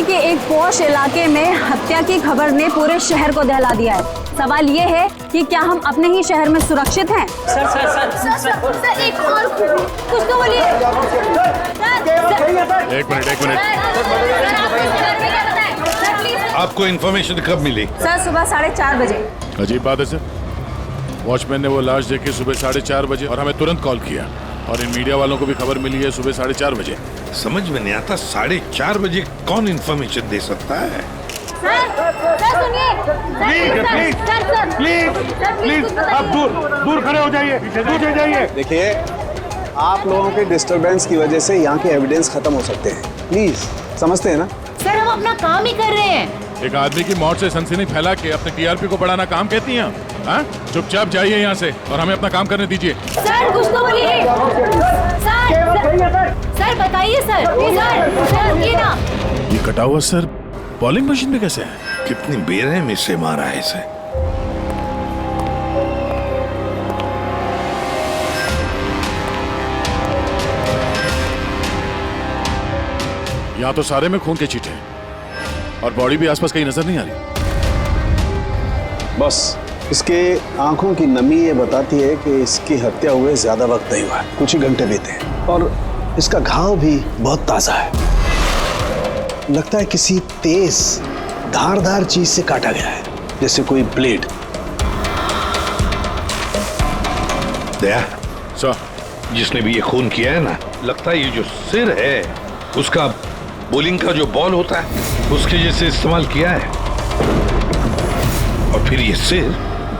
मुंबई के एक पॉश इलाके में हत्या की खबर ने पूरे शहर को दहला दिया है। सवाल ये है कि क्या हम अपने ही शहर में सुरक्षित हैं? सर एक और कुछ तो बोलिए। एक मिनट। आपको इन्फॉर्मेशन कब मिली? सर सुबह 4:30 बजे। अजीब बात है सर, वॉचमैन ने वो लाश देखी सुबह 4:30 बजे और हमें तुरंत कॉल किया, और इन मीडिया वालों को भी खबर मिली है सुबह 4:30 बजे। समझ में नहीं आता 4:30 बजे कौन इन्फॉर्मेशन दे सकता है? प्लीज आप दूर खड़े हो जाइए, दूर जाइए। देखिए, आप लोगों के डिस्टरबेंस की वजह से यहाँ के एविडेंस खत्म हो सकते हैं। प्लीज समझते हैं ना? सर हम अपना काम ही कर रहे हैं। एक आदमी की मौत से सनसनी फैला के अपने टीआरपी को बढ़ाना काम कहती हैं? हाँ, चुपचाप जाइए यहाँ से और हमें अपना काम करने दीजिए। सर कुछ तो बोलिए। सर बताइए सर ये ना। ये कटा हुआ सर बॉलिंग मशीन में कैसे है? कितनी बेरहमी से मारा है इसे। यहाँ तो सारे में खून के छींटे हैं और बॉडी भी आसपास कहीं नजर नहीं आ रही। बस इसके आंखों की नमी ये बताती है कि इसकी हत्या हुए ज्यादा वक्त नहीं हुआ है, कुछ ही घंटे बीते हैं, और इसका घाव भी बहुत ताजा है। लगता है किसी तेज धारदार चीज से काटा गया है, जैसे कोई ब्लेड। दया सर, जिसने भी ये खून किया है ना, लगता है ये जो सिर है उसका बॉलिंग का जो बॉल होता है उसके जैसे इस्तेमाल किया है, और फिर ये सिर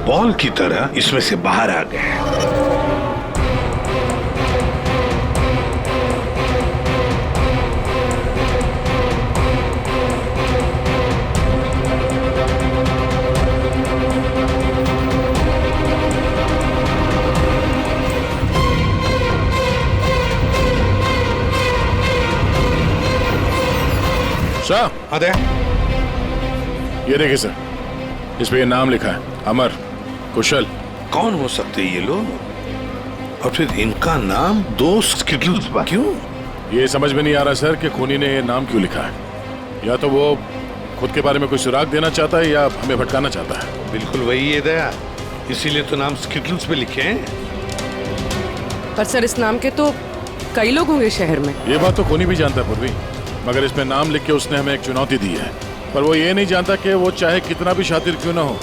बॉल की तरह इसमें से बाहर आ गया है। सर, अरे ये देखिए सर, इस पे ये नाम लिखा है, अमर कुशल। कौन हो सकते ये लोग? और फिर इनका नाम दोस्त क्यों? ये समझ में नहीं आ रहा सर कि खूनी ने ये नाम क्यों लिखा है। या तो वो खुद के बारे में कोई सुराग देना चाहता है या हमें भटकाना चाहता है। बिल्कुल वही है दया, इसीलिए तो नाम स्किटल्स पे लिखे हैं। पर सर इस नाम के तो कई लोग होंगे शहर में। ये बात तो खूनी भी जानता है पूर्वी, मगर इसमें नाम लिख के उसने हमें एक चुनौती दी है। पर वो ये नहीं जानता कि वो चाहे कितना भी शातिर क्यों ना हो,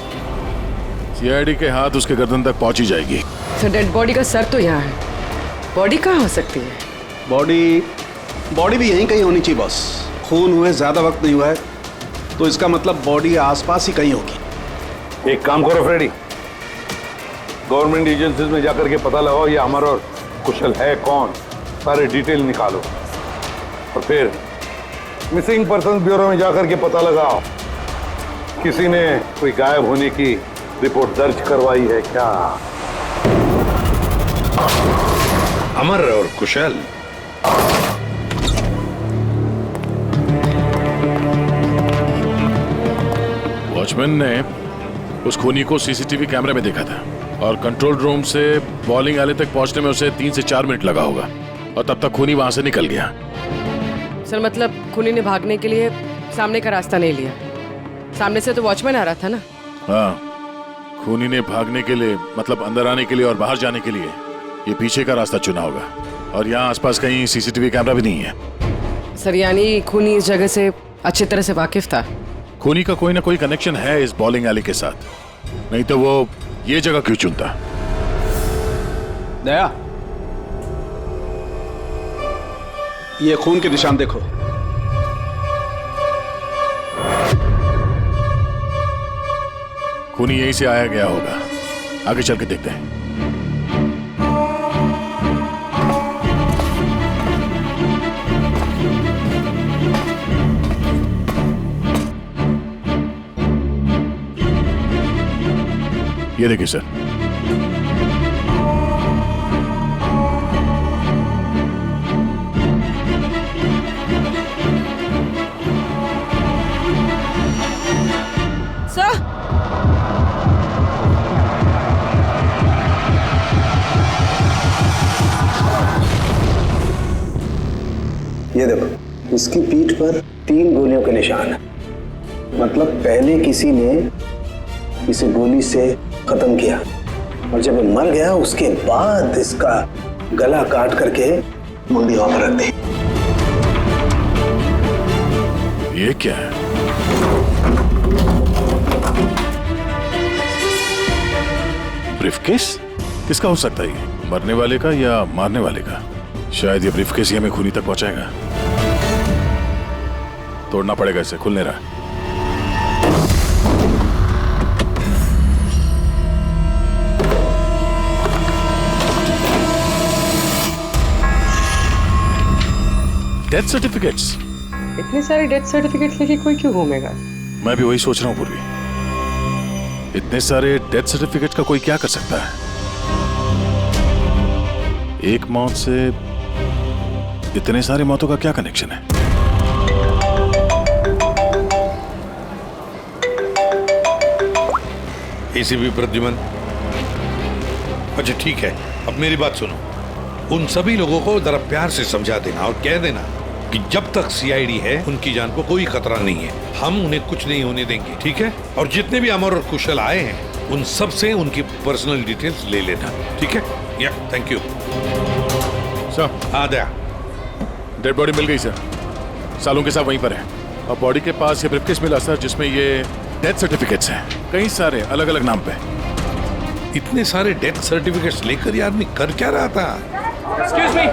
सीआईडी के हाथ उसके गर्दन तक पहुंच ही जाएगी। सर डेड बॉडी का सर तो यहाँ है, बॉडी कहाँ हो सकती है? बॉडी भी यहीं कहीं होनी चाहिए बॉस। खून हुए ज्यादा वक्त नहीं हुआ है, तो इसका मतलब बॉडी आसपास ही कहीं होगी। एक काम करो फ्रेडी, गवर्नमेंट एजेंसीज में जाकर के पता लगाओ ये अमर और कुशल है कौन, सारे डिटेल निकालो, और फिर मिसिंग पर्सन ब्यूरो में जाकर के पता लगाओ किसी ने कोई गायब होने की रिपोर्ट दर्ज करवाई है क्या। अमर और कुशल, वॉचमैन ने उस खूनी को सीसीटीवी कैमरे में देखा था, और कंट्रोल रूम से बॉलिंग एले तक पहुंचने में उसे 3 से 4 मिनट लगा होगा, और तब तक खूनी वहां से निकल गया। सर मतलब खूनी ने भागने के लिए सामने का रास्ता नहीं लिया, सामने से तो वॉचमैन आ रहा था ना। हाँ, खूनी ने भागने के लिए मतलब अंदर आने के लिए और बाहर जाने के लिए ये पीछे का रास्ता चुना होगा, और यहाँ आसपास कहीं सीसीटीवी कैमरा भी नहीं है। सर यानी खूनी इस जगह से अच्छी तरह से वाकिफ था। खूनी का कोई ना कोई कनेक्शन है इस बॉलिंग एली के साथ, नहीं तो वो ये जगह क्यों चुनता। दया, ये खून के निशान देखो। खूनी यहीं से आया गया होगा, आगे चल के देखते हैं। ये देखिए सर, ये देखो, इसकी पीठ पर 3 गोलियों के निशान है। मतलब पहले किसी ने इसे गोली से खत्म किया और जब ये मर गया उसके बाद इसका गला काट करके मुंडी हवा पर रख दी। ये क्या है? ब्रीफकेस? किसका हो सकता है ये? मरने वाले का या मारने वाले का? शायद ये ब्रीफकेस ही हमें खूनी तक पहुंचाएगा। तोड़ना पड़ेगा इसे, खुल नहीं रहा। Death certificates. इतने सारे डेथ सर्टिफिकेट्स लेके कोई क्यों घूमेगा? मैं भी वही सोच रहा हूँ पूर्वी। इतने सारे डेथ सर्टिफिकेट्स का कोई क्या कर सकता है? एक मौत से इतने सारे मौतों का क्या कनेक्शन है? एसीपी प्रद्युमन, अच्छा ठीक है, अब मेरी बात सुनो। उन सभी लोगों को जरा प्यार से समझा देना और कह देना कि जब तक सीआईडी है उनकी जान को कोई खतरा नहीं है, हम उन्हें कुछ नहीं होने देंगे, ठीक है? और जितने भी अमर और कुशल आए हैं उन सब से उनकी पर्सनल डिटेल्स ले लेना, ठीक है? या थैंक यू सर। आ गया। डेड बॉडी मिल गई सर, सालों के साथ वहीं पर है। और बॉडी के पास ये ब्रीफकेस मिला सर जिसमें ये डेथ सर्टिफिकेट्स हैं, कई सारे अलग अलग नाम पे। इतने सारे डेथ सर्टिफिकेट्स लेकर ये आदमी कर क्या रहा था? Excuse me.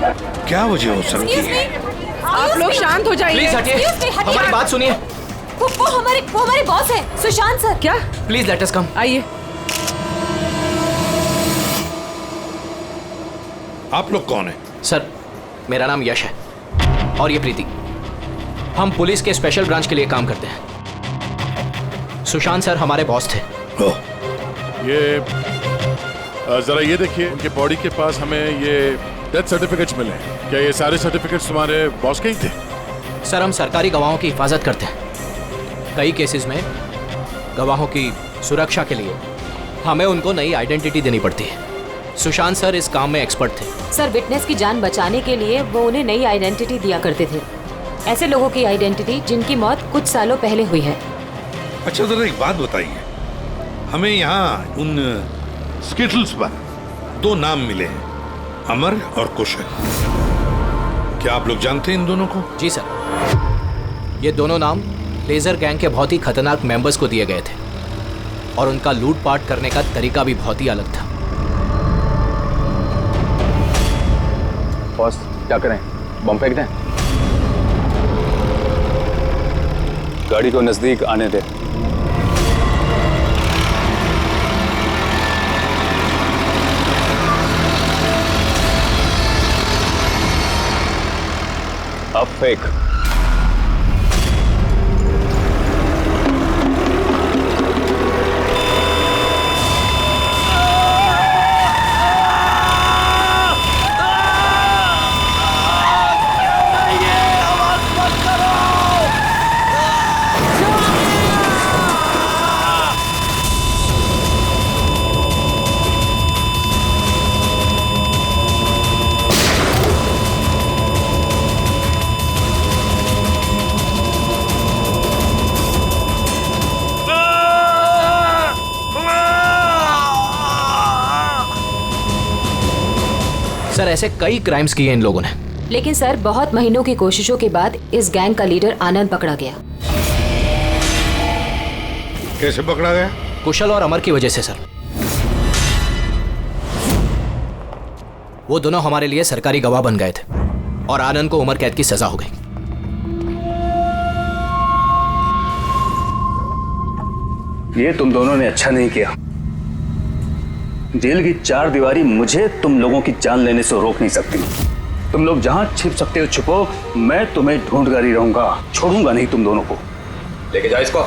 क्या वजह हो सकती Excuse है? me. आप लोग शांत हो जाइए। प्लीज हटिए, Excuse me, हटिए। हमारी बात सुनिए। वो हमारे बॉस है, सुशांत सर। क्या? प्लीज लेट अस कम। आइए। आप लोग कौन है? सर, मेरा नाम यश है और ये प्रीति। हम पुलिस के स्पेशल ब्रांच के लिए काम करते हैं। सुशांत सर हमारे बॉस थे। ओह, ये जरा ये देखिए, उनके बॉडी के पास हमें ये डेथ सर्टिफिकेट्स मिले हैं। क्या ये सारे सर्टिफिकेट्स तुम्हारे बॉस के ही थे? सर, हम सरकारी गवाहों की हिफाजत करते हैं। कई केसेस में गवाहों की सुरक्षा के लिए हमें उनको नई आइडेंटिटी देनी पड़ती है। सुशांत सर इस काम में एक्सपर्ट थे। सर, विटनेस की जान बचाने के लिए वो उन्हें नई आइडेंटिटी दिया करते थे, ऐसे लोगों की आइडेंटिटी जिनकी मौत कुछ सालों पहले हुई है। अच्छा जरा एक बात बताइए, हमें यहाँ उन स्किटल्स पर 2 नाम मिले हैं, अमर और कुशल। क्या आप लोग जानते हैं इन दोनों को? जी सर, ये दोनों नाम लेजर गैंग के बहुत ही खतरनाक मेंबर्स को दिए गए थे और उनका लूटपाट करने का तरीका भी बहुत ही अलग था। बॉस क्या करें, बम फेंक दें? गाड़ी को नजदीक आने दे। अब फेंक। सर, ऐसे कई क्राइम्स किए इन लोगों ने। लेकिन सर, बहुत महीनों की कोशिशों के बाद इस गैंग का लीडर आनंद पकड़ा गया। कैसे पकड़ा गया? कुशल और अमर की वजह से सर। वो दोनों हमारे लिए सरकारी गवाह बन गए थे और आनंद को उम्र कैद की सजा हो गई। ये तुम दोनों ने अच्छा नहीं किया। जेल की 4 दीवारी मुझे तुम लोगों की जान लेने से रोक नहीं सकती। तुम लोग जहां छिप सकते हो छुपो, मैं तुम्हें ढूंढ कर ही रहूंगा, छोड़ूंगा नहीं तुम दोनों को। लेके जाओ इसको।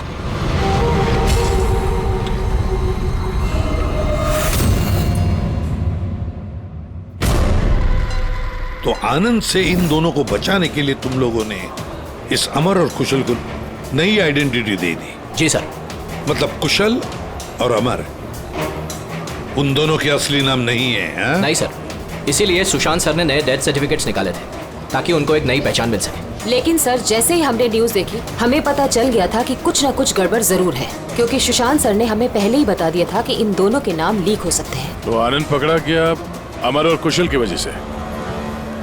तो आनंद से इन दोनों को बचाने के लिए तुम लोगों ने इस अमर और कुशल को नई आइडेंटिटी दे दी? जी सर। मतलब कुशल और अमर उन दोनों के असली नाम नहीं है? हाँ? नहीं सर, इसीलिए सुशांत सर ने नए डेथ सर्टिफिकेट्स निकाले थे ताकि उनको एक नई पहचान मिल सके। लेकिन सर जैसे ही हमने न्यूज देखी हमें पता चल गया था कि कुछ न कुछ गड़बड़ जरूर है, क्योंकि सुशांत सर ने हमें पहले ही बता दिया था कि इन दोनों के नाम लीक हो सकते हैं। तो आनंद पकड़ा गया अमर और कुशल की वजह से,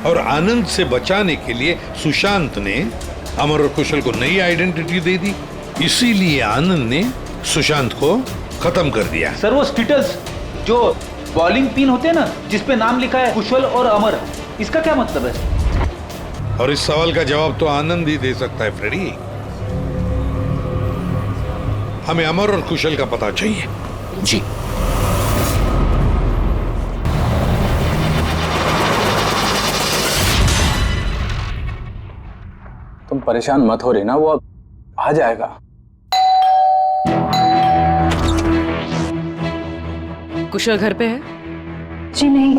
और आनंद से बचाने के लिए सुशांत ने अमर और कुशल को नई आइडेंटिटी दे दी, इसीलिए आनंद ने सुशांत को खत्म कर दिया। सर वो स्टिटल्स जो बॉलिंग पिन होते हैं ना, जिसपे नाम लिखा है कुशल और अमर, इसका क्या मतलब है? और इस सवाल का जवाब तो आनंद ही दे सकता है फ्रेडी। हमें अमर और कुशल का पता चाहिए। जी। तुम परेशान मत हो रही ना, वो अब आ जाएगा। कुशल घर पे है? जी नहीं।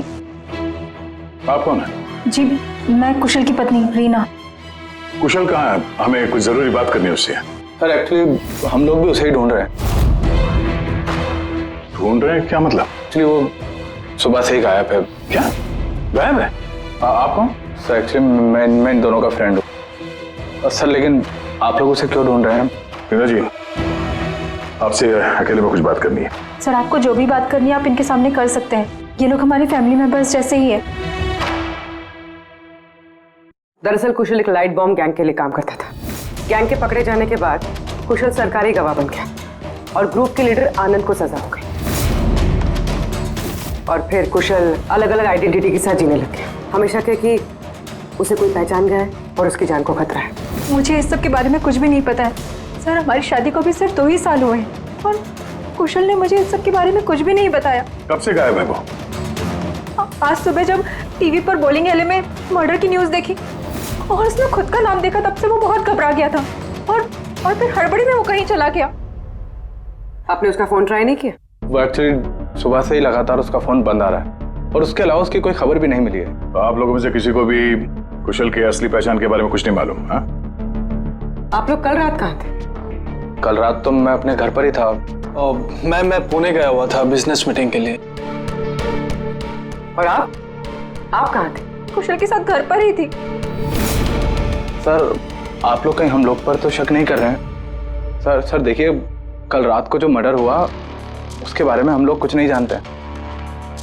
आप कौन है? जी मैं कुशल की पत्नी रीना। कुशल कहाँ है? हमें कुछ जरूरी बात करनी है उससे। सर एक्चुअली हम लोग भी उसे ही ढूंढ रहे हैं। ढूंढ रहे हैं क्या मतलब? एक्चुअली वो सुबह से ही गायब है। क्या गायब है? आप कौन? सर एक्चुअली मैं इन दोनों का फ्रेंड हूँ। सर लेकिन आप लोग उसे क्यों ढूंढ रहे हैं? रीना जी, आपसे अकेले में कुछ बात करनी है। सर आपको जो भी बात करनी है आप इनके सामने कर सकते हैं, ये लोग हमारे फैमिली मेंबर्स जैसे ही है। दरअसल कुशल एक लाइट बॉम्ब गैंग के लिए काम करता था। गैंग के पकड़े जाने के बाद कुशल सरकारी गवाह बन गया और ग्रुप के लीडर आनंद को सजा हो गई। और फिर कुशल अलग अलग आइडेंटिटी के साथ जीने लग गया। हमेशा कहे कि उसे कोई पहचान गया है और उसकी जान को खतरा है। मुझे इस सब के बारे में कुछ भी नहीं पता है सर। हमारी शादी को भी सिर्फ 2 ही साल हुए हैं और कुशल ने मुझे इस सब के बारे में कुछ भी नहीं बताया। कब से गायब है वो? आज सुबह जब टीवी पर बॉलिंग एले में मर्डर की न्यूज़ देखी और उसने खुद का नाम देखा, तब से वो बहुत घबरा गया था और फिर हड़बड़ी में वो कहीं चला गया। आपने उसका फोन ट्राई नहीं किया? वो एक्चुअली सुबह से ही लगातार उसका फोन बंद आ रहा है और उसके अलावा उसकी कोई खबर भी नहीं मिली है। तो आप लोगों में से किसी को भी कुशल के असली पहचान के बारे में कुछ नहीं मालूम? हाँ, आप लोग कल रात कहाँ थे? कल रात तो मैं अपने घर पर ही था और मैं पुणे गया हुआ था बिजनेस मीटिंग के लिए। और आप कहाँ थे? कुशल के साथ घर पर ही थी। सर आप लोग कहीं हम लोग पर तो शक नहीं कर रहे हैं? सर देखिए, कल रात को जो मर्डर हुआ उसके बारे में हम लोग कुछ नहीं जानते।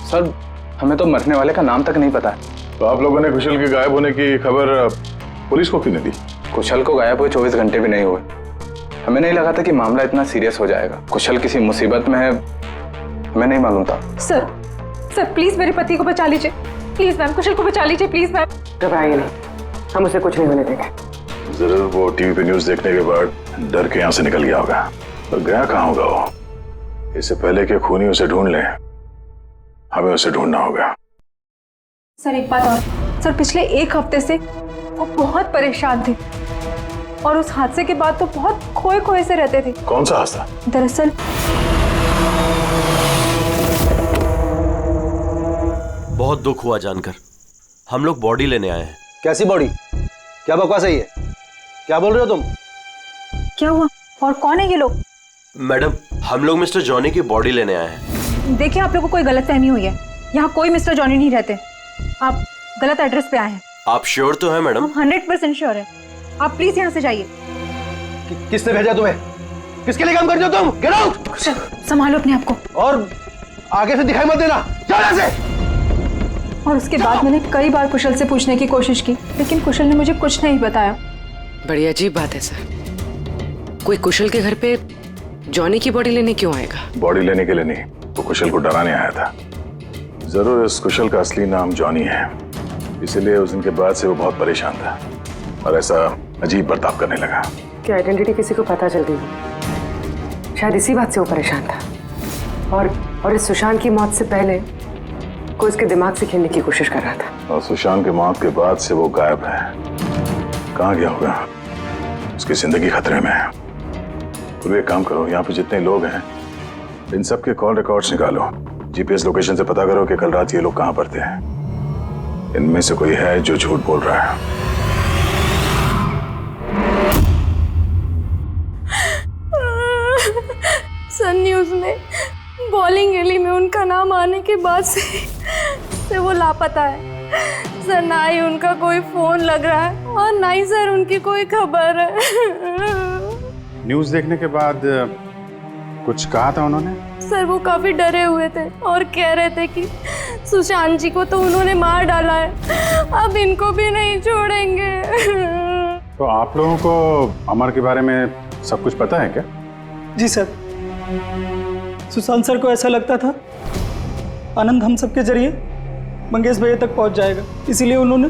सर हमें तो मरने वाले का नाम तक नहीं पता है। तो आप लोगों ने कुशल के गायब होने की खबर पुलिस को क्यों नहीं दी? कुशल को गायब हुए 24 घंटे भी नहीं हुए। हमें नहीं लगा था कि मामला इतना सीरियस हो जाएगा। कुशल किसी मुसीबत में है, हमें नहीं मालूम था। सर प्लीज मेरे पति को बचा लीजिए, प्लीज मैम। कुशल को बचा लीजिए प्लीज मैम। घबराइए नहीं, हम उसे कुछ नहीं होने देंगे। जरूर वो टीवी पे न्यूज देखने के बाद डर के यहाँ से निकल गया होगा। और गया कहाँ होगा वो? इससे पहले कि खूनी उसे ढूंढ ले, हमें उसे ढूंढना होगा। सर एक बात और, सर पिछले 1 हफ्ते से वो बहुत परेशान थे और उस हादसे के बाद तो बहुत खोए से रहते थे। कौन सा हादसा? दरअसल बहुत दुख हुआ जानकर। हम लोग बॉडी लेने आए हैं। कैसी बॉडी? क्या बकवास है ये? क्या बोल रहे हो तुम? क्या हुआ और कौन है ये लोग? मैडम, हम लोग मिस्टर जॉनी की बॉडी लेने आए हैं। देखिए आप लोगों को कोई गलतफहमी हुई है। यहाँ कोई मिस्टर जॉनी नहीं रहते। आप गलत एड्रेस पे आए हैं। आप श्योर तो हैं मैडम? हम 100% श्योर है। आप प्लीज यहाँ से जाइए। किसने भेजा तुम्हें? किसके लिए काम करते हो तुम? Get out! संभालो अपने आप को और आगे से दिखाई मत देना। जाओ यहाँ से। और उसके बाद मैंने कई बार कुशल से पूछने की कोशिश की, लेकिन कुशल ने मुझे कुछ नहीं बताया। बड़ी अजीब बात है सर। कोई कुशल के घर पे जॉनी की बॉडी लेने क्यों आएगा? बॉडी लेने के लिए नहीं, वो कुशल को डराने आया था। जरूर इस कुशल का असली नाम जॉनी है, इसीलिए उस दिन के बाद से वो बहुत परेशान था और ऐसा अजीब बर्ताव करने लगा। कि आइडेंटिटी किसी को पता चल गई, शायद इसी बात से वो परेशान था। और इस सुशांत की मौत से पहले कोई उसके दिमाग से खेलने की कोशिश कर रहा था। और सुशांत की मौत के बाद से वो गायब है। कहाँ गया होगा? उसकी जिंदगी खतरे में है। तो एक काम करो, यहाँ पे जितने लोग हैं इन सब के कॉल रिकॉर्ड्स निकालो, जीपीएस लोकेशन से पता करो कि कल रात ये लोग कहाँ पर थे। इनमें से कोई है जो झूठ बोल रहा है। सन न्यूज़ में बॉलिंग एली में उनका नाम आने के बाद से वो लापता है। सर ना ही उनका कोई फोन लग रहा है और ना ही सर उनकी कोई खबर है। न्यूज़ देखने के बाद कुछ कहा था उन्होंने? सर वो काफी डरे हुए थे और कह रहे थे कि सुशांत जी को तो उन्होंने मार डाला है, अब इनको भी नहीं छोड़ेंगे। तो आप लोगों को अमर के बारे में सब कुछ पता है क्या? जी सर, सुशांत सर को ऐसा लगता था आनंद हम सबके जरिए मंगेश भैया तक पहुंच जाएगा, इसीलिए उन्होंने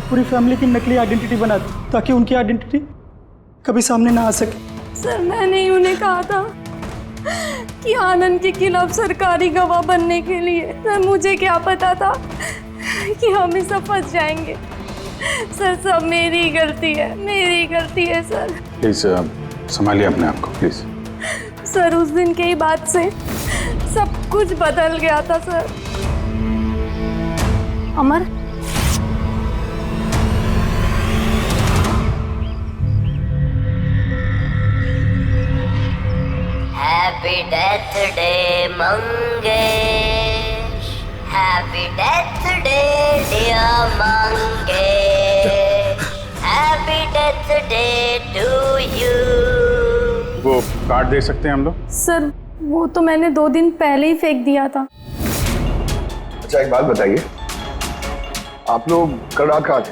पूरी फैमिली की नकली आइडेंटिटी बना दी ताकि उनकी आइडेंटिटी कभी सामने ना आ सके। सर मैंने ही उन्हें कहा था कि आनंद के खिलाफ सरकारी गवाह बनने के लिए। सर मुझे क्या पता था कि हम इस सब फंस जाएंगे। सर सब मेरी गलती है, मेरी गलती है सर। प्लीज संभालिए अपने आप को प्लीज। सर उस दिन के ही बाद से सब कुछ बदल गया था sir. Amar, happy death day Mangesh, happy death day dear Mangesh, happy death day to you. वो कार्ड दे सकते हैं हम लोग? सर वो तो मैंने 2 दिन पहले ही फेंक दिया था। अच्छा एक बात बताइए, आप लोग कल रात कहाँ थे?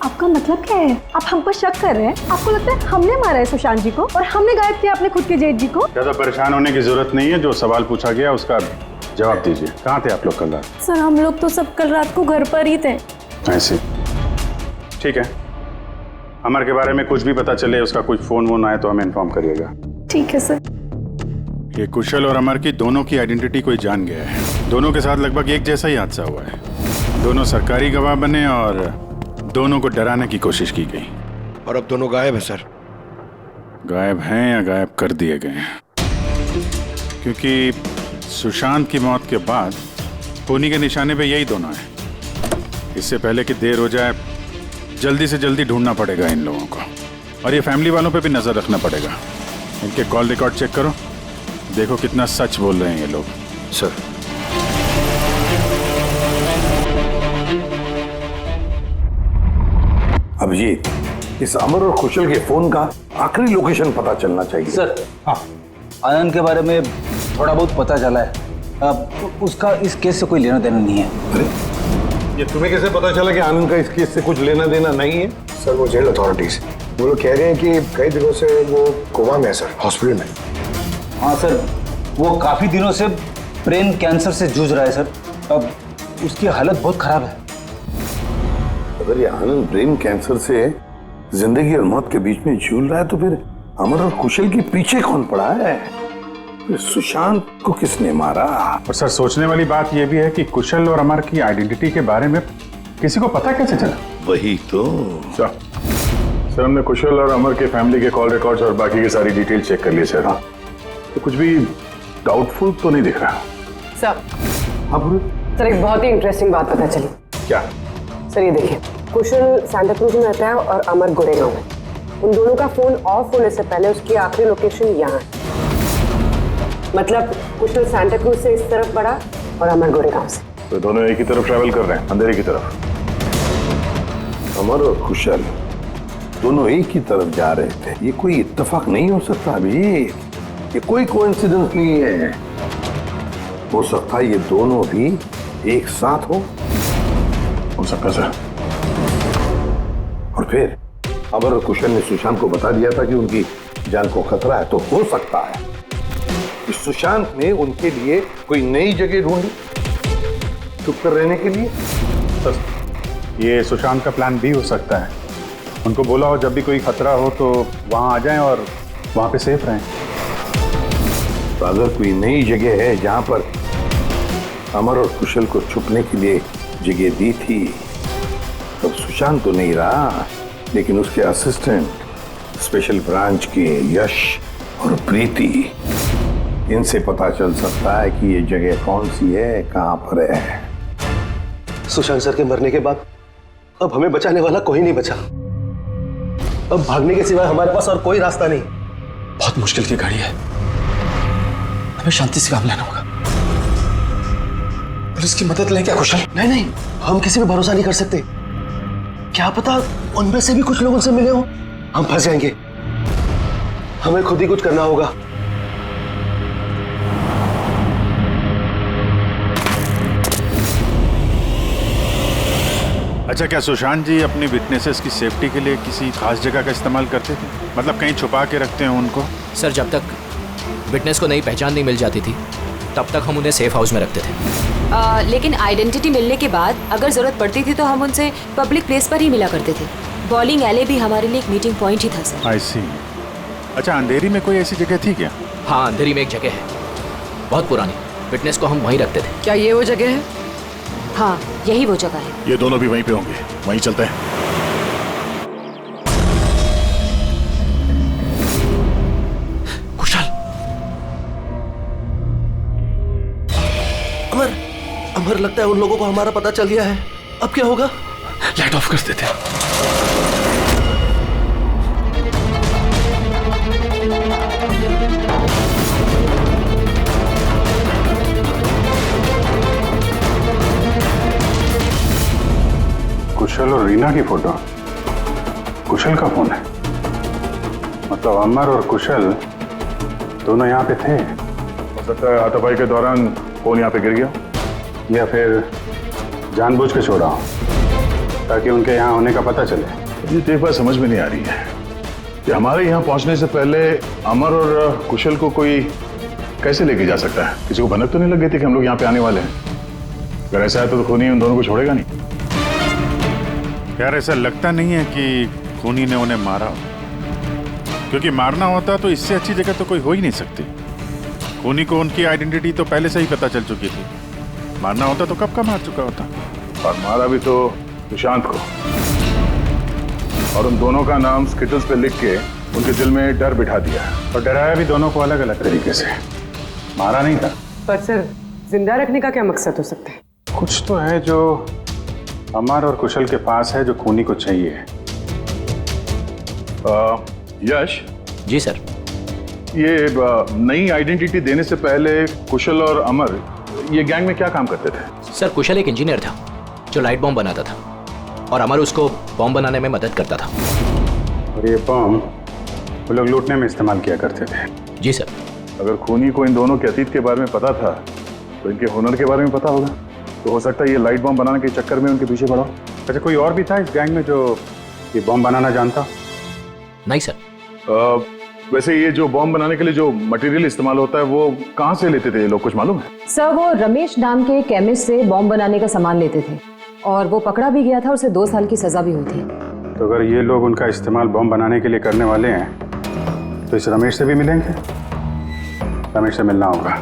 आपका मतलब क्या है? आप हम पर शक कर रहे हैं? आपको लगता है हमने मारा है सुशांत जी को और हमने गायब किया अपने खुद के जेठ जी को? ज्यादा परेशान होने की जरूरत नहीं है, जो सवाल पूछा गया उसका जवाब दीजिए। कहाँ थे आप लोग कल रात? सर हम लोग तो सब कल रात को घर पर ही थे। ऐसे ठीक है, अमर के बारे में कुछ भी पता चले, उसका कुछ फोन वोन आए तो हमें इन्फॉर्म करिएगा। ठीक है सर। ये कुशल और अमर की दोनों की आइडेंटिटी कोई जान गया है। दोनों के साथ लगभग एक जैसा ही हादसा हुआ है। दोनों सरकारी गवाह बने और दोनों को डराने की कोशिश की गई। और अब दोनों गायब है सर। गायब हैं या गायब कर दिए गए हैं? क्योंकि सुशांत की मौत के बाद खूनी के निशाने पे यही दोनों हैं। इससे पहले कि देर हो जाए, जल्दी से जल्दी ढूंढना पड़ेगा इन लोगों को। और ये फैमिली वालों पे भी नजर रखना पड़ेगा। इनके कॉल रिकॉर्ड चेक करो, देखो कितना सच बोल रहे हैं ये लोग। सर अभिजीत, इस अमर और कुशल के फोन का आखिरी लोकेशन पता चलना चाहिए। सर हाँ, आनंद के बारे में थोड़ा बहुत पता चला है। अब उसका इस केस से कोई लेना देना नहीं है। अरे ये तुम्हें कैसे पता चला कि आनंद का इस केस से कुछ लेना देना नहीं है? सर वो जेल अथॉरिटीज, वो लोग कह रहे हैं कि कई दिनों से वो कोमा में है सर, हॉस्पिटल में। हाँ सर, वो काफी दिनों से ब्रेन कैंसर से जूझ रहा है सर। अब उसकी हालत बहुत खराब है। अगर ये आनंद ब्रेन कैंसर से जिंदगी और मौत के बीच में झूल रहा है तो फिर अमर और कुशल के पीछे कौन पड़ा है? फिर सुशांत को किसने मारा? और सर सोचने वाली बात यह भी है कि कुशल और अमर की आइडेंटिटी के बारे में किसी को पता कैसे चला? वही तो। सर हमने कुशल और अमर के फैमिली के कॉल रिकॉर्ड्स और बाकी की सारी डिटेल चेक कर ली सर। हाँ, तो कुछ भी डाउटफुल तो नहीं दिख रहा। सर अब सर एक बहुत ही इंटरेस्टिंग बात पता चली। क्या? सर ये देखिए, कुशल सांता क्रूज में रहता है और अमर गोरेगांव में। उन दोनों का फोन ऑफ होने से पहले उसकी आखिरी लोकेशन यहाँ है। मतलब कुशल सांता क्रूज से इस तरफ बढ़ा और अमर गोरेगांव से। तो दोनों एक ही तरफ ट्रैवल कर रहे हैं, अंधेरे की तरफ। अमर और कुशल दोनों एक ही तरफ जा रहे थे। ये कोई इत्तेफाक नहीं हो सकता अभी, ये कोई कोइंसिडेंस नहीं है। हो सकता है ये दोनों भी एक साथ हो सकता सर। और फिर अमर और कुशल ने सुशांत को बता दिया था कि उनकी जान को खतरा है। तो हो सकता है कि सुशांत ने उनके लिए कोई नई जगह ढूंढी चुप कर रहने के लिए। सर ये सुशांत का प्लान भी हो सकता है। उनको बोला हो जब भी कोई खतरा हो तो वहां आ जाएं और वहां पे सेफ रहें। तो अगर कोई नई जगह है जहां पर अमर और कुशल को छुपने के लिए जगह दी थी, तब सुशांत तो नहीं रहा, लेकिन उसके असिस्टेंट स्पेशल ब्रांच के यश और प्रीति, इनसे पता चल सकता है कि ये जगह कौन सी है, कहां पर है। सुशांत सर के मरने के बाद अब हमें बचाने वाला कोई नहीं बचा। अब भागने के सिवाय हमारे पास और कोई रास्ता नहीं। बहुत मुश्किल की घड़ी है, हमें शांति से काम लेना होगा। पुलिस की मदद लें क्या कुशल? नहीं नहीं, हम किसी पे भरोसा नहीं कर सकते। क्या पता उनमें से भी कुछ लोग उनसे मिले हो, हम फंस जाएंगे। हमें खुद ही कुछ करना होगा। अच्छा, क्या सुशांत जी अपनी विटनेसेस की सेफ्टी के लिए किसी खास जगह का इस्तेमाल करते थे? मतलब कहीं छुपा के रखते हैं उनको? सर, जब तक विटनेस को नई पहचान नहीं मिल जाती थी तब तक हम उन्हें सेफ हाउस में रखते थे। लेकिन आइडेंटिटी मिलने के बाद अगर जरूरत पड़ती थी तो हम उनसे पब्लिक प्लेस पर ही मिला करते थे। बॉलिंग एले भी हमारे लिए एक मीटिंग पॉइंट ही था सर। आई सी। अच्छा, अंधेरी में कोई ऐसी जगह थी क्या? हाँ, अंधेरी में एक जगह है, बहुत पुरानी। विटनेस को हम वहीं रखते थे। क्या ये वो जगह है? हाँ, यही वो जगह है। ये दोनों भी वहीं पे होंगे, वहीं चलते हैं। कुशल, अमर, अमर लगता है उन लोगों को हमारा पता चल गया है। अब क्या होगा? लाइट ऑफ कर देते हैं। कुशल और रीना की फोटो। कुशल का फोन है, मतलब अमर और कुशल दोनों यहाँ पे थे। हो सकता है हाथापाई के दौरान फोन यहाँ पे गिर गया, या फिर जानबूझ के छोड़ा हो ताकि उनके यहाँ होने का पता चले। ये तो एक बात समझ में नहीं आ रही है कि हमारे यहाँ पहुँचने से पहले अमर और कुशल को कोई कैसे लेके जा सकता है? किसी को भनक तो नहीं लग गई थी कि हम लोग यहाँ पे आने वाले हैं? अगर ऐसा है तो खूनी उन दोनों को छोड़ेगा नहीं। यार, ऐसा लगता नहीं है कि खूनी ने उन्हें मारा हो, क्योंकि मारना होता तो इससे अच्छी जगह तो कोई हो ही नहीं सकती। खूनी को उनकी आइडेंटिटी तो पहले से ही पता चल चुकी थी। मारना होता तो कब का मार चुका होता। और मारा भी तो सुशांत को, और उन दोनों का नाम स्किटल्स पे लिख के उनके दिल में डर बिठा दिया, और डराया भी दोनों को अलग अलग तरीके से। मारा नहीं था। पर सर, जिंदा रखने का क्या मकसद हो सकता है? कुछ तो है जो अमर और कुशल के पास है जो खूनी को चाहिए। यश जी सर। ये नई आइडेंटिटी देने से पहले कुशल और अमर ये गैंग में क्या काम करते थे? सर, कुशल एक इंजीनियर था जो लाइट बॉम्ब बनाता था, और अमर उसको बॉम्ब बनाने में मदद करता था। और ये बॉम्ब वो लोग लूटने में इस्तेमाल किया करते थे। जी सर। अगर खूनी को इन दोनों के अतीत के बारे में पता था तो इनके हुनर के बारे में पता होगा, तो हो सकता है ये लाइट बॉम्ब बनाने के चक्कर में उनके पीछे पड़ा। अच्छा, कोई और भी था इस गैंग में जो ये बॉम्ब बनाना जानता? नहीं सर। वैसे ये जो बॉम्ब बनाने के लिए जो मटेरियल इस्तेमाल होता है वो कहाँ से लेते थे ये लोग, कुछ मालूम है? सर, वो रमेश नाम के केमिस्ट से बॉम्ब बनाने का सामान लेते थे, और वो पकड़ा भी गया था और उसे 2 साल की सजा भी हुई थी। तो अगर ये लोग उनका इस्तेमाल बॉम्ब बनाने के लिए करने वाले हैं तो इस रमेश से भी मिलेंगे। रमेश से मिलना होगा।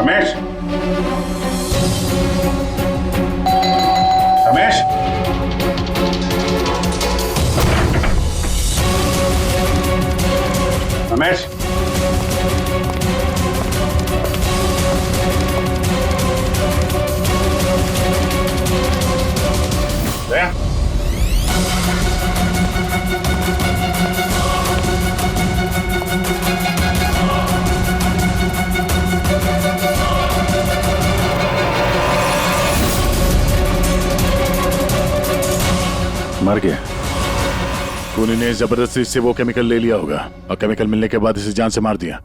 रमेश, रमेश, रमेश, दया, मर गया। खूनी ने जबरदस्ती से वो केमिकल ले लिया होगा, और केमिकल मिलने के बाद इसे जान से मार दिया।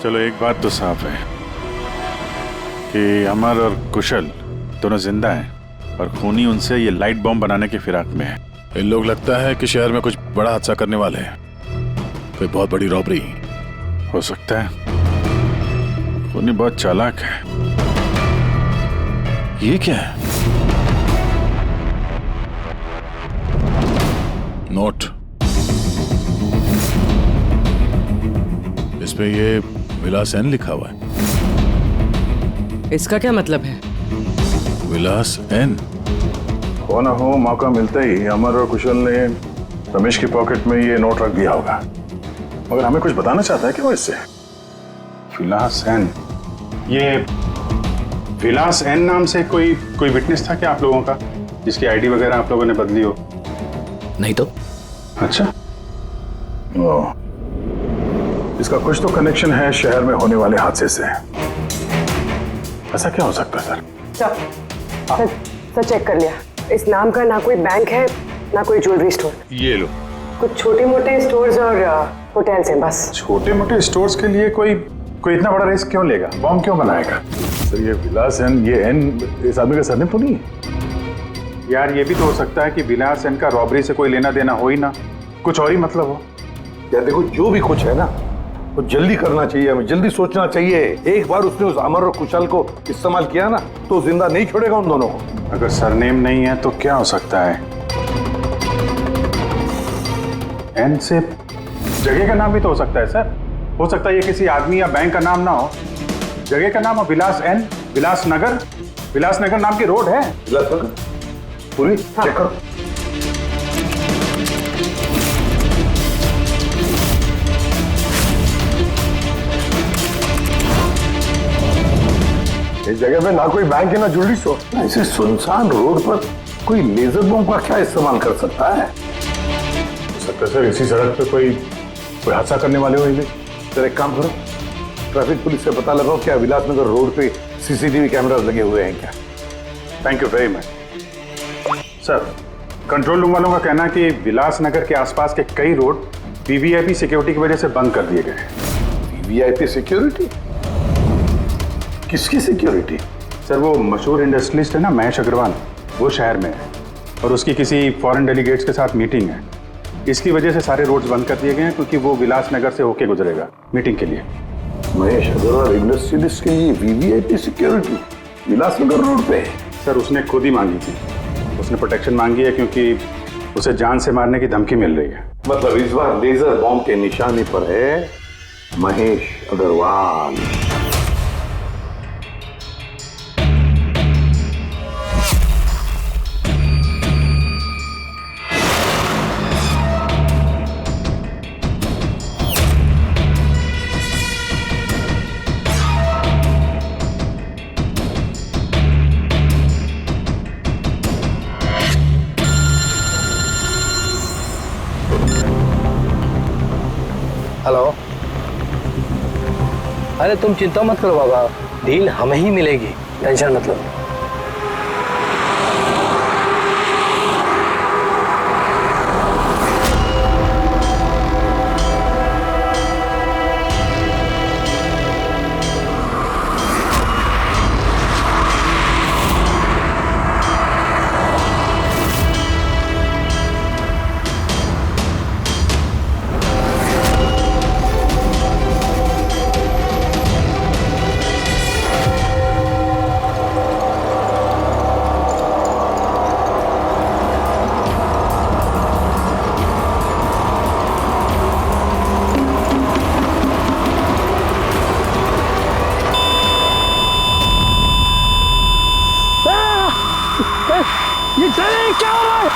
चलो, एक बात तो साफ है कि अमर और कुशल दोनों जिंदा हैं, और खूनी उनसे ये लाइट बॉम्ब बनाने की फिराक में है। इन लोग लगता है कि शहर में कुछ बड़ा हादसा करने वाले हैं, कोई बहुत बड़ी रॉबरी हो सकता है। खूनी बहुत चालाक है। ये क्या है? नोट, इस पे ये विलास एन लिखा हुआ है। इसका क्या मतलब है? विलास एन। हो ना हो, मौका मिलते ही अमर और कुशल ने रमेश की पॉकेट में ये नोट रख दिया होगा। मगर हमें कुछ बताना चाहता है कि वो इससे विलास एन, ये विलास एन नाम से कोई विटनेस था क्या आप लोगों का, जिसकी आईडी वगैरह आप लोगों ने बदली हो? नहीं तो। अच्छा, इसका कुछ तो कनेक्शन है शहर में होने वाले हादसे से। ऐसा क्या हो सकता है सर? सर चेक कर लिया, इस नाम का ना कोई बैंक है ना कोई ज्वेलरी स्टोर। ये लो। कुछ छोटे मोटे स्टोर्स और होटल्स हैं बस। छोटे मोटे स्टोर्स के लिए कोई इतना बड़ा रिस्क क्यों लेगा, बॉम्ब क्यों बनाएगा? सर ये विलास एन, ये एन इस आदमी का सरनेम तो नहीं है? यार ये भी तो हो सकता है कि विलास एन का रॉबरी से कोई लेना देना हो ही ना, कुछ और ही मतलब हो। यार देखो, जो भी कुछ है ना वो जल्दी करना चाहिए, हमें जल्दी सोचना चाहिए। एक बार उसने उस अमर और कुशल को इस्तेमाल किया ना तो जिंदा नहीं छोड़ेगा उन दोनों को। अगर सरनेम नहीं है तो क्या हो सकता है? एन से जगह का नाम भी तो हो सकता है सर। हो सकता है ये किसी आदमी या बैंक का नाम ना हो, जगह का नाम हो विलास एन, विलास नगर नाम की रोड है। विलास नगर पूरी चेक करो। इस जगह पे ना कोई बैंक है ना ज्वेलरी स्टोर। ऐसे सुनसान रोड पर कोई लेजर बम का क्या इस्तेमाल कर सकता है? सकता सर इसी सड़क पे कोई हादसा करने वाले हो ये। सर एक काम करो, ट्रैफिक पुलिस से पता लगाओ क्या विलासनगर रोड पे सीसीटीवी कैमरास लगे हुए हैं क्या? Thank you very much sir. Control room वालों का कहना है कि विलासनगर के आसपास के कई रोड वीवीआईपी सिक्योरिटी की वजह से बंद कर दिए गए। VVIP security? किसकी सिक्योरिटी? सर वो मशहूर इंडस्ट्रियलिस्ट है ना महेश अग्रवाल, वो शहर में है और उसकी किसी फॉरेन डेलीगेट्स के साथ मीटिंग है। इसकी वजह से सारे रोड्स बंद कर दिए गए हैं क्योंकि वो विलासनगर से होके गुजरेगा मीटिंग के लिए। महेश अग्रवाल इंडस्ट्रियलिस्ट के लिए वीवीआईपी सिक्योरिटी विलासनगर रोड पे? सर उसने खुद ही मांगी थी, उसने प्रोटेक्शन मांगी है क्योंकि उसे जान से मारने की धमकी मिल रही है। मतलब इस बार लेजर बॉम्ब के निशाने पर है महेश अग्रवाल। हेलो। अरे तुम चिंता मत करो बाबा, डील हमें ही मिलेगी, टेंशन मत लो। ये चले क्या हो रहा है?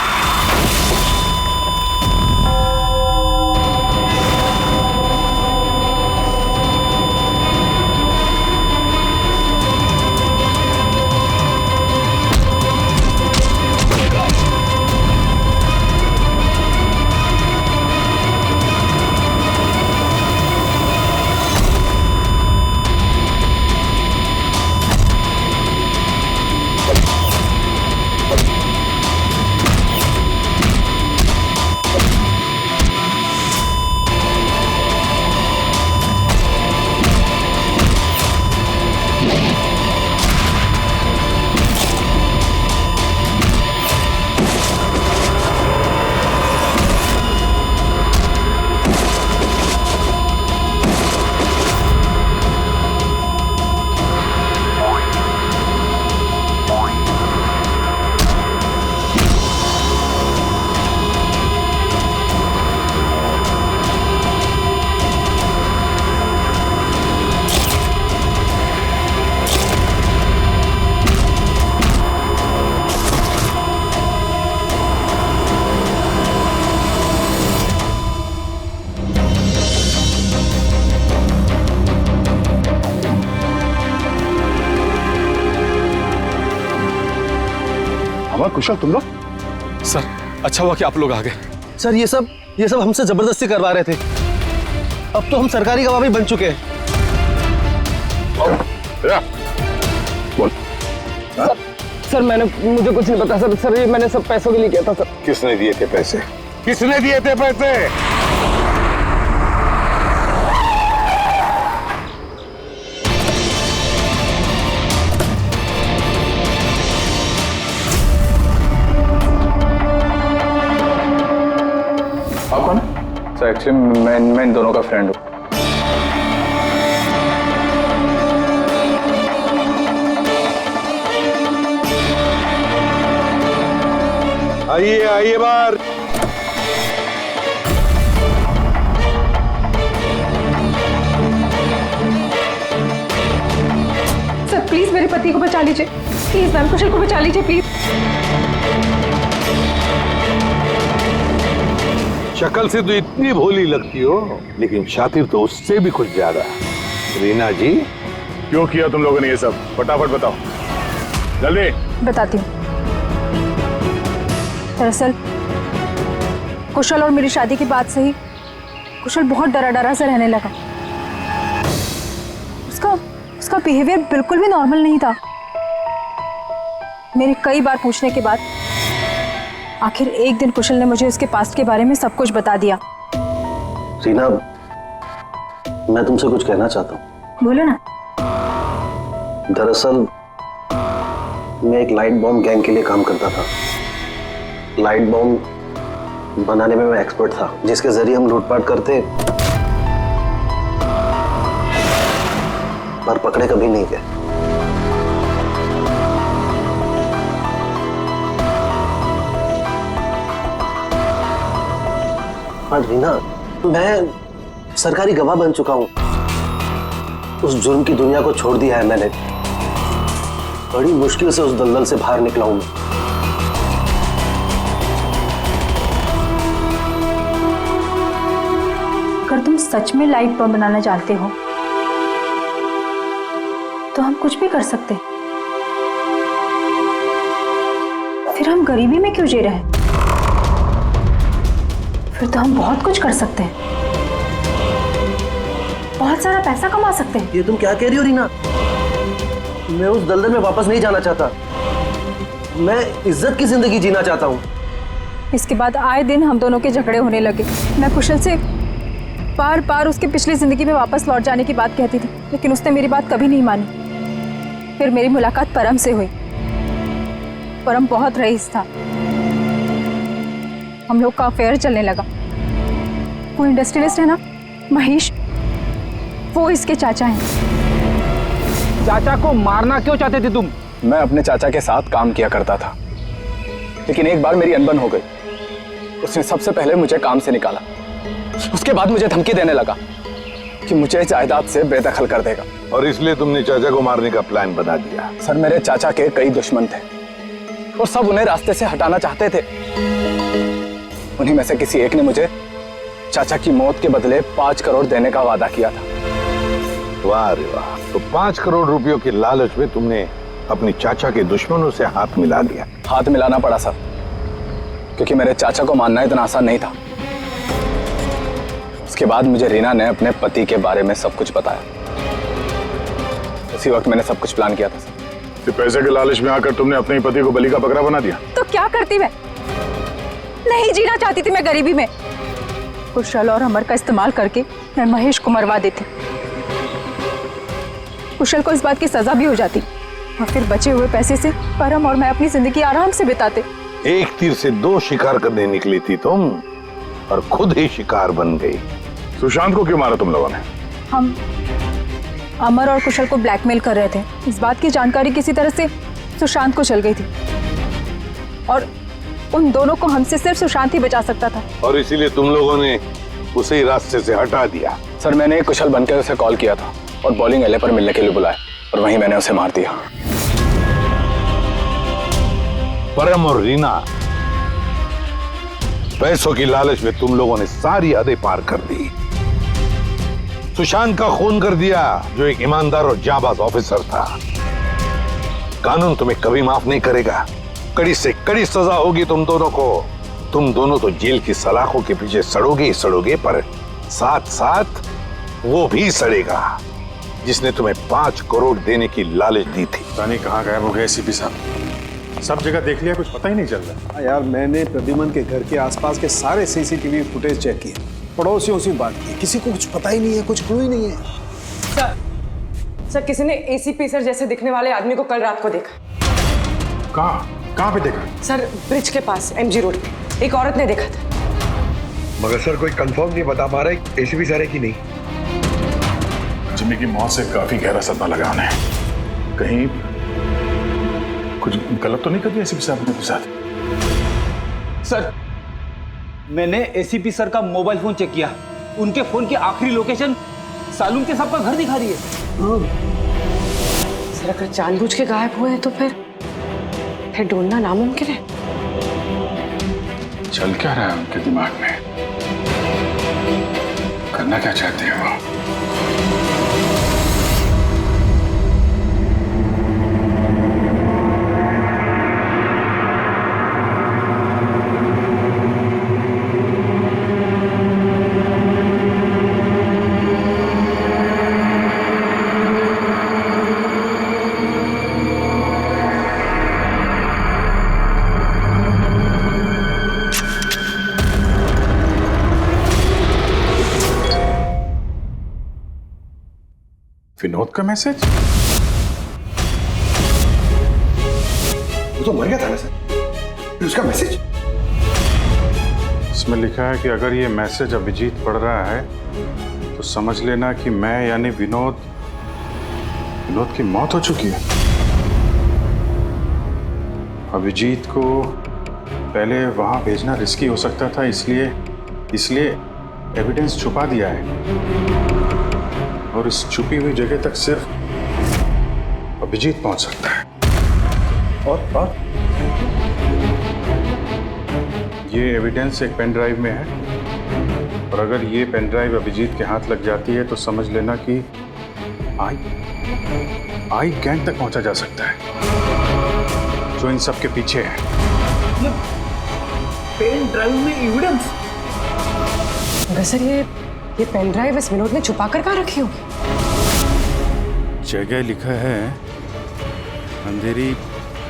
अमर कुशल तुम लोग? सर अच्छा हुआ कि आप लोग आ गए। सर ये सब हमसे जबरदस्ती करवा रहे थे। अब तो हम सरकारी गवाह भी बन चुके हैं। बोल। सर मुझे कुछ नहीं पता सर ये मैंने सब पैसों के लिए किया था सर। किसने दिए थे पैसे? किसने दिए थे पैसे? आप कौन? सर एक्चुअली मैं इन दोनों का फ्रेंड हूँ। आइए बाहर। सर प्लीज मेरे पति को बचा लीजिए, प्लीज मैम कुशल को बचा लीजिए प्लीज। शक्ल से तो इतनी भोली लगती हो, लेकिन शातिर तो उससे भी कुछ ज्यादा। रीना जी, क्यों किया तुम लोगों ने ये सब? फटाफट बताओ, जल्दी। बताती हूँ। दरअसल कुशल और मेरी शादी की बात से ही कुशल बहुत डरा से रहने लगा। उसका बिहेवियर बिल्कुल भी नॉर्मल नहीं था। मेरे कई बार पूछने के बाद आखिर एक दिन कुशल ने मुझे उसके पास्ट के बारे में सब कुछ बता दिया। रीना, मैं तुमसे कुछ कहना चाहता हूँ। बोलो ना। दरअसल मैं एक लाइट बॉम्ब गैंग के लिए काम करता था। लाइट बॉम्ब बनाने में मैं एक्सपर्ट था, जिसके जरिए हम लूटपाट करते, पर पकड़े कभी नहीं गए। पर रीना, मैं सरकारी गवाह बन चुका हूं। उस जुर्म की दुनिया को छोड़ दिया है मैंने। बड़ी मुश्किल से उस दलदल से बाहर निकला हूं मैं। अगर तुम सच में लाइट बम बनाना जानते हो तो हम कुछ भी कर सकते हैं। फिर हम गरीबी में क्यों जी रहे हैं? फिर तो हम बहुत कुछ कर सकते हैं, बहुत सारा पैसा कमा सकते हैं। ये तुम क्या कह रही हो रीना? मैं उस दलदल में वापस नहीं जाना चाहता। मैं इज्जत की जिंदगी जीना चाहता हूँ। इसके बाद आए दिन हम दोनों के झगड़े होने लगे। मैं कुशल से बार बार उसकी पिछली जिंदगी में वापस लौट जाने की बात कहती थी, लेकिन उसने मेरी बात कभी नहीं मानी। फिर मेरी मुलाकात परम से हुई। परम बहुत रईस था। हम लोग का अफेयर चलने लगा। वो इंडस्ट्रियलिस्ट है ना, महेश, वो इसके चाचा हैं। चाचा को मारना क्यों चाहते थे तुम? मैं अपने चाचा के साथ काम किया करता था, लेकिन एक बार मेरी अनबन हो गई। उसने सबसे पहले मुझे काम से निकाला। उसके बाद मुझे धमकी देने लगा कि मुझे जायदाद से बेदखल कर देगा। और इसलिए तुमने चाचा को मारने का प्लान बना दिया? सर मेरे चाचा के कई दुश्मन थे और सब उन्हें रास्ते से हटाना चाहते थे। उन्हीं में से किसी एक ने मुझे चाचा की मौत के बदले 5 करोड़ देने का वादा किया था। वाह रे वाह। तो 5 करोड़ रुपयों के लालच में तुमने अपने चाचा के दुश्मनों से हाथ मिला लिया? हाथ मिलाना पड़ा सर, क्योंकि मेरे चाचा को मानना इतना आसान नहीं था। उसके बाद मुझे रीना ने अपने पति के बारे में सब कुछ बताया। उसी वक्त मैंने सब कुछ प्लान किया था सर। पैसे के लालच में आकर तुमने अपने पति को बलि का बकरा बना दिया? तो क्या करती मैं? नहीं जीना चाहती थी मैं गरीबी में। कुशल और अमर का इस्तेमाल करके मैं महेश को मरवा देती। कुशल को इस बात की सजा भी हो जाती और फिर बचे हुए पैसे से परम और मैं अपनी जिंदगी आराम से बिताते। एक तीर से 2 शिकार करने निकली थी तुम और खुद ही शिकार बन गई। सुशांत को क्यों मारा तुम लोगों ने? हम अमर और कुशल को ब्लैकमेल कर रहे थे। इस बात की जानकारी किसी तरह से सुशांत को चल गई थी और उन दोनों को हमसे सिर्फ सुशांत ही बचा सकता था। और इसीलिए तुम लोगों ने उसे रास्ते से हटा दिया? सर मैंने कुशल बनकर उसे कॉल किया था और बॉलिंग एले पर मिलने के लिए बुलाया और वहीं मैंने उसे मार दिया। परम और रीना, पैसों की लालच में तुम लोगों ने सारी हदें पार कर दी। सुशांत का खून कर दिया, जो एक ईमानदार और जाबाज ऑफिसर था। कानून तुम्हें कभी माफ नहीं करेगा। कड़ी से कड़ी सजा होगी तुम दोनों को। तुम दोनों तो जेल की सलाखों के पीछे सड़ोगे ही सड़ोगे, पर साथ साथ वो भी सड़ेगा जिसने तुम्हें 5 करोड़ देने की लालच दी थी। पता नहीं कहाँ गायब हो गए एसीपी साहब, सब जगह देख लिया, कुछ पता ही नहीं चल रहा। यार मैंने प्रद्युमन के घर के आसपास के सारे सीसीटीवी फुटेज चेक किए, पड़ोसियों से बात की, किसी को कुछ पता ही नहीं है, कुछ क्लू ही नहीं है। सर किसी ने एसीपी सर जैसे दिखने वाले आदमी को कल रात को देखा। कहाँ पे देखा? सर ब्रिज के पास एमजी रोड पे एक औरत ने देखा था। मगर सर कोई कंफर्म नहीं बता पा रहा एसीपी सर है कि नहीं। जिम्मी की मौत से काफी गहरा सदमा लगा उन्हें। कहीं कुछ गलत तो नहीं कर दिया एसीपी साहब ने के साथ? सर मैंने एसीपी सर का मोबाइल फोन चेक किया, उनके फोन की आखिरी लोकेशन सालून के साहब का घर दिखा रही है। सर अगर जानबूझ के गायब हुए हैं तो फिर ढूंढना नामुमकिन है। चल क्या रहा है उनके दिमाग में, करना क्या चाहते हैं वो? विनोद का मैसेज? वो तो मर गया था ना सर, फिर उसका मैसेज? इसमें लिखा है कि अगर ये मैसेज अभिजीत पढ़ रहा है तो समझ लेना कि मैं यानी विनोद की मौत हो चुकी है। अभिजीत को पहले वहां भेजना रिस्की हो सकता था, इसलिए एविडेंस छुपा दिया है, और इस छुपी हुई जगह तक सिर्फ अभिजीत पहुंच सकता है। और ये एविडेंस एक पेन ड्राइव में है, और अगर ये पेन ड्राइव अभिजीत के हाथ लग जाती है तो समझ लेना कि आई गैंग तक पहुंचा जा सकता है जो इन सब के पीछे है। पेन ड्राइव में एविडेंस? सर ये पेन ड्राइव इस विनोद ने छुपा कर कहाँ रखी होगी? जगह लिखा है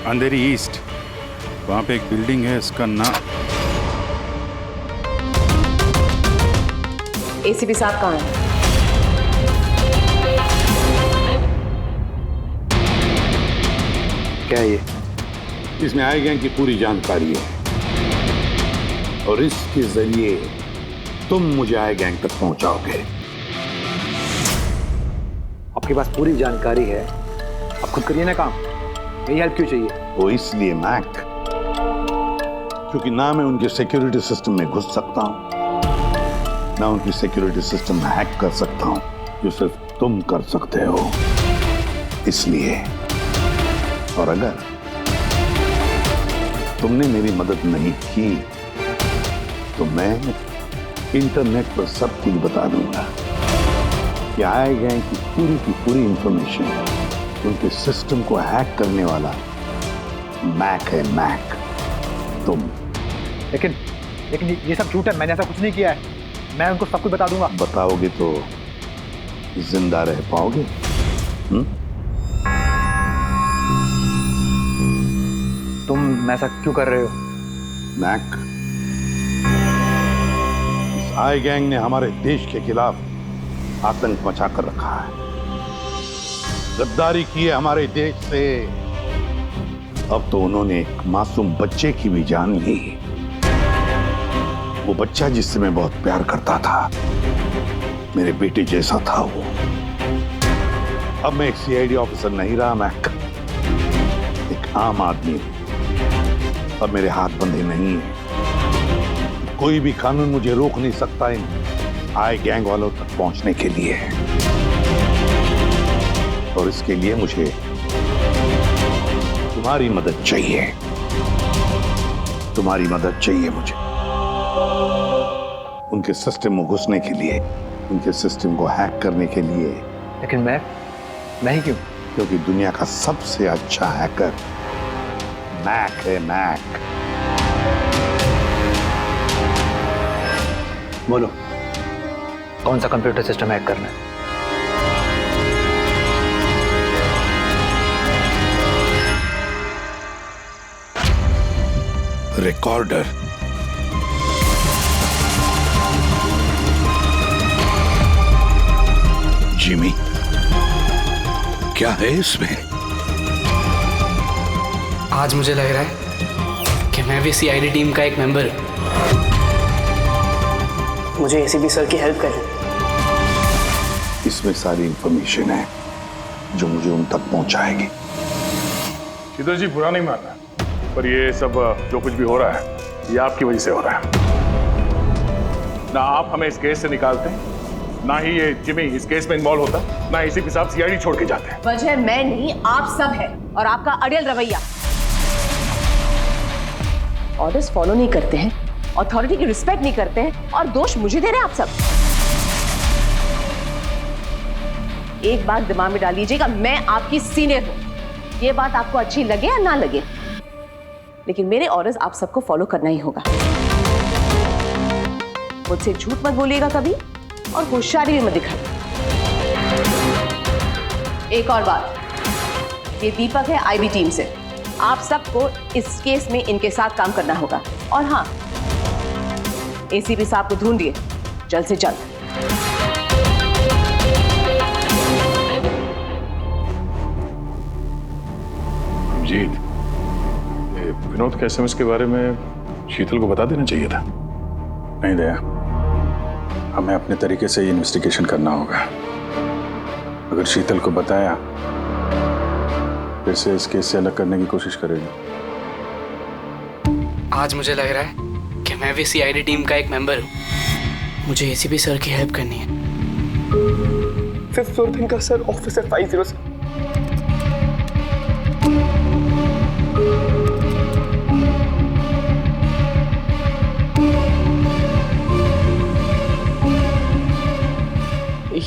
अंधेरी ईस्ट, वहां पे एक बिल्डिंग है, इसका नाम। एसीपी साहब कहाँ हैं? क्या ये? इसमें आई गैंग की पूरी जानकारी है, और इसके जरिए तुम मुझे आई गैंग तक पहुंचाओगे। आपके पास पूरी जानकारी है, आप खुद करिए ना काम, यही हेल्प क्यों चाहिए? वो इसलिए मैक, क्योंकि ना मैं उनके सिक्योरिटी सिस्टम में घुस सकता हूं, ना उनकी सिक्योरिटी सिस्टम में हैक कर सकता हूं, जो सिर्फ तुम कर सकते हो। इसलिए, और अगर तुमने मेरी मदद नहीं की तो मैं इंटरनेट पर सब कुछ बता दूंगा कि आई गैंग की पूरी इंफॉर्मेशन उनके सिस्टम को हैक करने वाला मैक है, मैक। तुम लेकिन ये सब झूठ है, मैंने ऐसा कुछ नहीं किया है। मैं उनको सब कुछ बता दूंगा। बताओगे तो जिंदा रह पाओगे? तुम ऐसा क्यों कर रहे हो? मैक, आई गैंग ने हमारे देश के खिलाफ आतंक मचा कर रखा है, गद्दारी की है हमारे देश से। अब तो उन्होंने एक मासूम बच्चे की भी जान ली, वो बच्चा जिससे मैं बहुत प्यार करता था, मेरे बेटे जैसा था वो। अब मैं एक सीआईडी ऑफिसर नहीं रहा मैक, एक आम आदमी। अब मेरे हाथ बंधे नहीं है, कोई भी कानून मुझे रोक नहीं सकता इन आई गैंग वालों तक पहुंचने के लिए। और इसके लिए मुझे तुम्हारी मदद चाहिए, तुम्हारी मदद चाहिए मुझे उनके सिस्टम में घुसने के लिए, उनके सिस्टम को हैक करने के लिए। लेकिन मैं ही क्यों? क्योंकि दुनिया का सबसे अच्छा हैकर मैक है, मैक। बोलो, कौन सा कंप्यूटर सिस्टम हैक करना है? रिकॉर्डर। जिमी, क्या है इसमें? आज मुझे लग रहा है कि मैं भी सीआईडी टीम का एक मेंबर हूं। मुझे एसीपी सर की हेल्प करनी। इसमें सारी इंफॉर्मेशन है जो मुझे उन तक पहुंचाएगी। शीतल जी, बुरा नहीं मानना, पर ये सब जो कुछ भी हो रहा है ये आपकी वजह से हो रहा है। ना आप हमें इस केस से निकालते हैं, ना ही ये जिमी इस केस में इन्वॉल्व होता, ना एसीपी साहब सीआईडी छोड़ के जाते हैं। वजह मैं नहीं, आप सब है, और आपका अड़ियल रवैया। ऑर्डर्स फॉलो नहीं करते हैं, अथॉरिटी की रिस्पेक्ट नहीं करते हैं, और दोष मुझे दे रहे हैं आप सब। एक बात दिमाग में डाल लीजिएगा, मैं आपकी सीनियर हूं। ये बात आपको अच्छी लगे या ना लगे, लेकिन मेरे ऑर्डर्स आप सबको फॉलो करना ही होगा। मुझसे झूठ मत बोलिएगा कभी, और होशियारी भी मत दिखाइए। एक और बात, ये दीपक है आईबी टीम से। आप सबको इस केस में इनके साथ काम करना होगा। और हाँ, एसीपी साहब को ढूंढिए जल्द से जल्द। जीत, विनोद के एसएमएस के बारे में शीतल को बता देना चाहिए था। नहीं दया, हमें अपने तरीके से इन्वेस्टिगेशन करना होगा। अगर शीतल को बताया फिर से इस केस से अलग करने की कोशिश करेगी। आज मुझे लग रहा है कि मैं भी सीआईडी टीम का एक मेंबर हूं। मुझे एसीपी सर की हेल्प करनी है। 5th फ्लोर दिन का सर, ऑफिसर 50 से।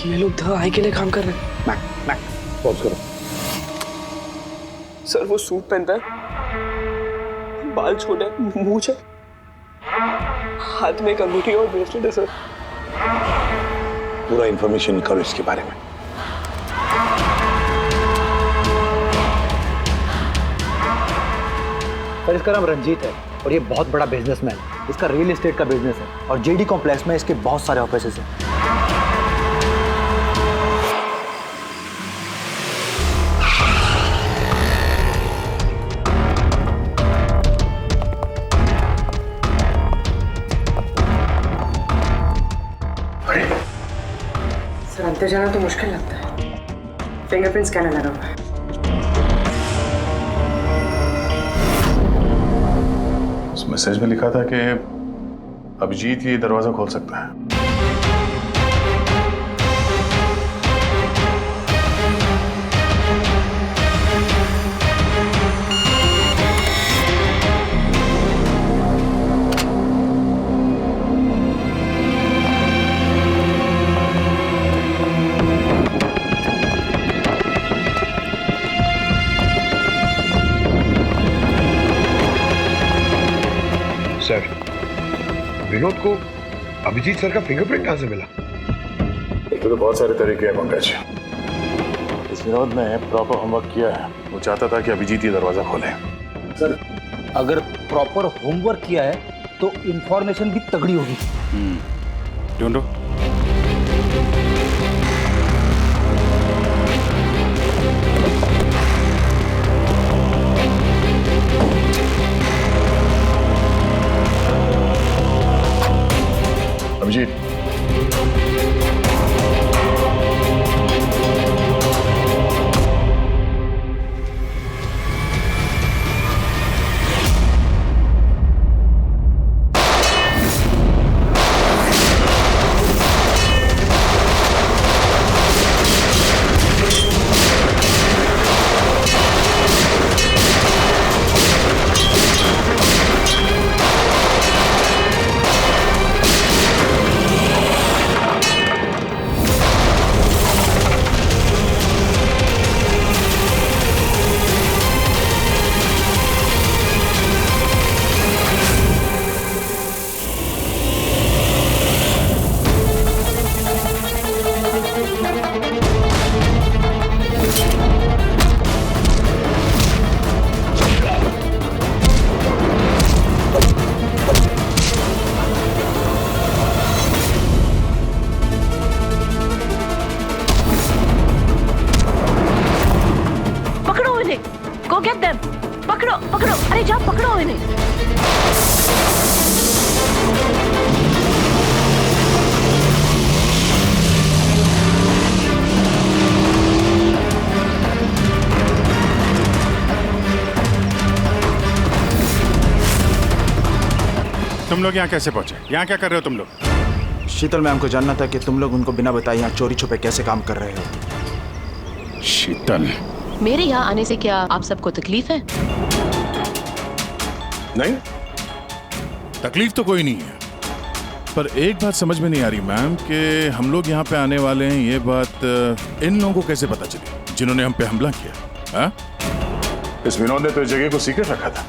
ये लोग दवाई के लिए काम कर रहे हैं। मैक, पॉज करो। सर वो सूट पहनता है, बाल छोटे, मूंछ है, हाथ में एक अंगूठी और ब्रेसलेट है सर। पूरा इंफॉर्मेशन निकालो इसके बारे में। सर, इसका नाम रंजीत है और ये बहुत बड़ा बिजनेसमैन है। इसका रियल एस्टेट का बिजनेस है और जेडी कॉम्प्लेक्स में इसके बहुत सारे ऑफिसेस हैं। सर, अंदर जाना तो मुश्किल लगता है। फिंगरप्रिंट स्कैनर लगा हुआ है। उस मैसेज में लिखा था कि अभिजीत ये दरवाजा खोल सकता है। सर, विनोद को अभिजीत सर का फिंगरप्रिंट कहां से मिला? तो बहुत सारे तरीके हैं पंकज। इस विनोद ने प्रॉपर होमवर्क किया है। वो चाहता था कि अभिजीत ये दरवाजा खोले। सर, अगर प्रॉपर होमवर्क किया है तो इंफॉर्मेशन भी तगड़ी होगी। ढूंढो। अभिजीत, पकड़ो पकड़ो, अरे जाओ पकड़ो इन्हें। तुम लोग यहाँ कैसे पहुंचे? यहाँ क्या कर रहे हो तुम लोग? शीतल मैम को जानना था कि तुम लोग उनको बिना बताए यहाँ चोरी छुपे कैसे काम कर रहे हो। शीतल, मेरे यहाँ आने से क्या आप सबको तकलीफ है? नहीं, तकलीफ तो कोई नहीं है, पर एक बात समझ में नहीं आ रही मैम कि हम लोग यहाँ पे आने वाले हैं, ये बात इन लोगों को कैसे पता चली जिन्होंने हम पे हमला किया? हा? इस विनोद ने तो इस जगह को सीक्रेट रखा था।